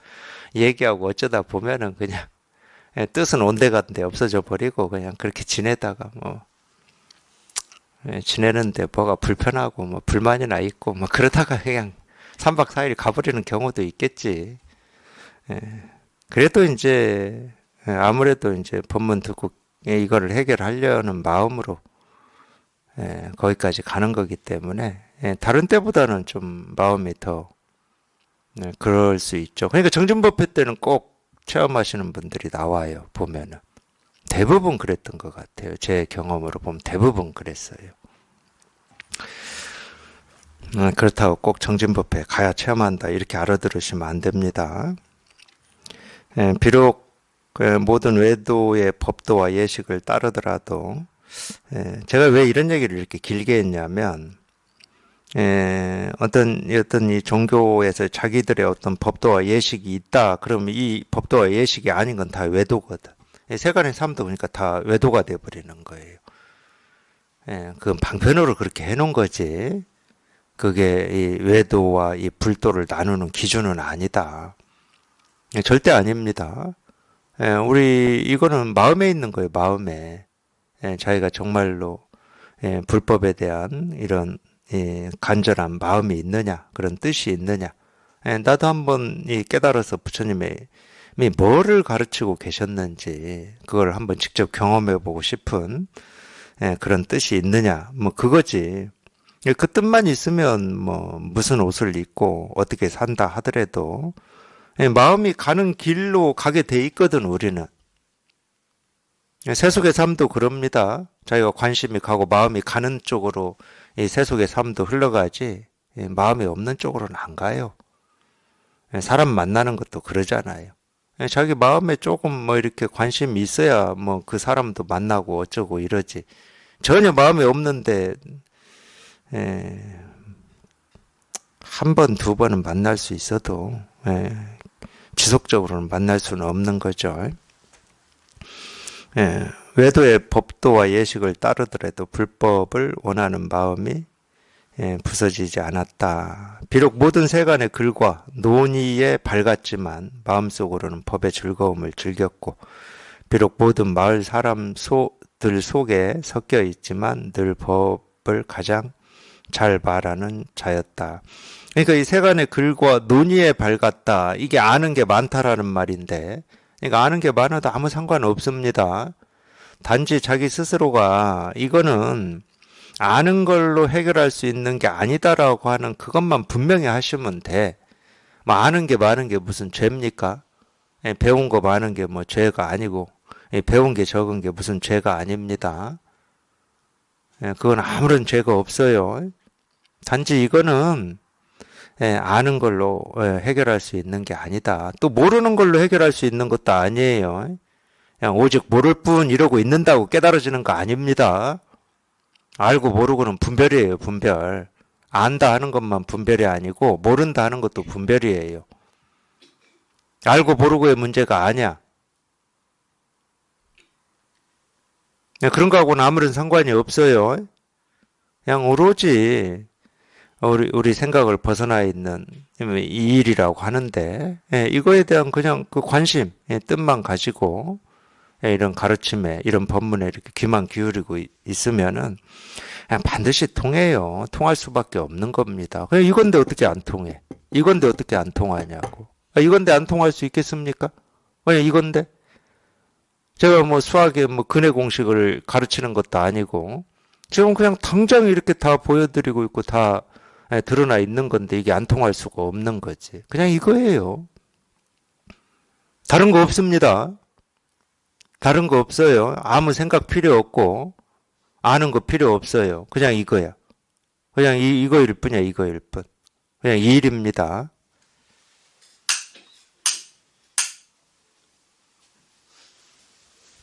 얘기하고 어쩌다 보면은 그냥 뜻은 온데간데 없어져 버리고 그냥 그렇게 지내다가 뭐 지내는데 뭐가 불편하고 뭐 불만이나 있고 뭐 그러다가 그냥 3박 4일 가버리는 경우도 있겠지. 그래도 이제 아무래도 이제 법문 듣고 이거를 해결하려는 마음으로 거기까지 가는 거기 때문에 다른 때보다는 좀 마음이 더 그럴 수 있죠. 그러니까 정진법회 때는 꼭 체험하시는 분들이 나와요. 보면은 대부분 그랬던 것 같아요. 제 경험으로 보면 대부분 그랬어요. 그렇다고 꼭 정진법회 가야 체험한다 이렇게 알아들으시면 안 됩니다. 비록 모든 외도의 법도와 예식을 따르더라도 제가 왜 이런 얘기를 이렇게 길게 했냐면 어떤 이 종교에서 자기들의 어떤 법도와 예식이 있다. 그러면 이 법도와 예식이 아닌 건 다 외도거든. 세간의 삶도 그러니까 다 외도가 돼버리는 거예요. 그건 방편으로 그렇게 해놓은 거지. 그게 이 외도와 이 불도를 나누는 기준은 아니다. 절대 아닙니다. 우리 이거는 마음에 있는 거예요. 마음에 자기가 정말로 불법에 대한 이런 간절한 마음이 있느냐, 그런 뜻이 있느냐. 나도 한번 깨달아서 부처님이 뭐를 가르치고 계셨는지 그걸 한번 직접 경험해보고 싶은 그런 뜻이 있느냐, 뭐 그거지. 그 뜻만 있으면 뭐 무슨 옷을 입고 어떻게 산다 하더라도 마음이 가는 길로 가게 돼 있거든. 우리는 세속의 삶도 그럽니다. 자기가 관심이 가고 마음이 가는 쪽으로 이 세속의 삶도 흘러가지 마음이 없는 쪽으로는 안 가요. 사람 만나는 것도 그러잖아요. 자기 마음에 조금 뭐 이렇게 관심이 있어야 뭐 그 사람도 만나고 어쩌고 이러지. 전혀 마음이 없는데 한 번, 두 번은 만날 수 있어도 지속적으로는 만날 수는 없는 거죠. 외도의 법도와 예식을 따르더라도 불법을 원하는 마음이 부서지지 않았다. 비록 모든 세간의 글과 논의에 밝았지만 마음속으로는 법의 즐거움을 즐겼고 비록 모든 마을 사람들 속에 섞여 있지만 늘 법을 가장 잘 말하는 자였다. 그러니까 이 세간의 글과 논의에 밝았다. 이게 아는 게 많다라는 말인데 그러니까 아는 게 많아도 아무 상관없습니다. 단지 자기 스스로가 이거는 아는 걸로 해결할 수 있는 게 아니다라고 하는 그것만 분명히 하시면 돼. 뭐 아는 게 많은 게 무슨 죄입니까? 배운 거 많은 게 뭐 죄가 아니고 배운 게 적은 게 무슨 죄가 아닙니다. 그건 아무런 죄가 없어요. 단지 이거는 아는 걸로 해결할 수 있는 게 아니다. 또 모르는 걸로 해결할 수 있는 것도 아니에요. 그냥 오직 모를 뿐 이러고 있는다고 깨달아지는 거 아닙니다. 알고 모르고는 분별이에요, 분별. 안다 하는 것만 분별이 아니고 모른다 하는 것도 분별이에요. 알고 모르고의 문제가 아니야. 그런 거하고는 아무런 상관이 없어요. 그냥 오로지 우리 생각을 벗어나 있는 이 일이라고 하는데 이거에 대한 그냥 그 관심, 뜻만 가지고 이런 가르침에 이런 법문에 이렇게 귀만 기울이고 있으면은 그냥 반드시 통해요. 통할 수밖에 없는 겁니다. 그냥 이건데 어떻게 안 통해? 이건데 어떻게 안 통하냐고. 이건데 안 통할 수 있겠습니까? 그냥 이건데 제가 뭐 수학의 뭐 근해 공식을 가르치는 것도 아니고 지금 그냥 당장 이렇게 다 보여드리고 있고 다 드러나 있는 건데 이게 안 통할 수가 없는 거지. 그냥 이거예요. 다른 거 없습니다. 다른 거 없어요. 아무 생각 필요 없고 아는 거 필요 없어요. 그냥 이거야. 그냥 이거일 뿐이야. 이거일 뿐. 그냥 이 일입니다.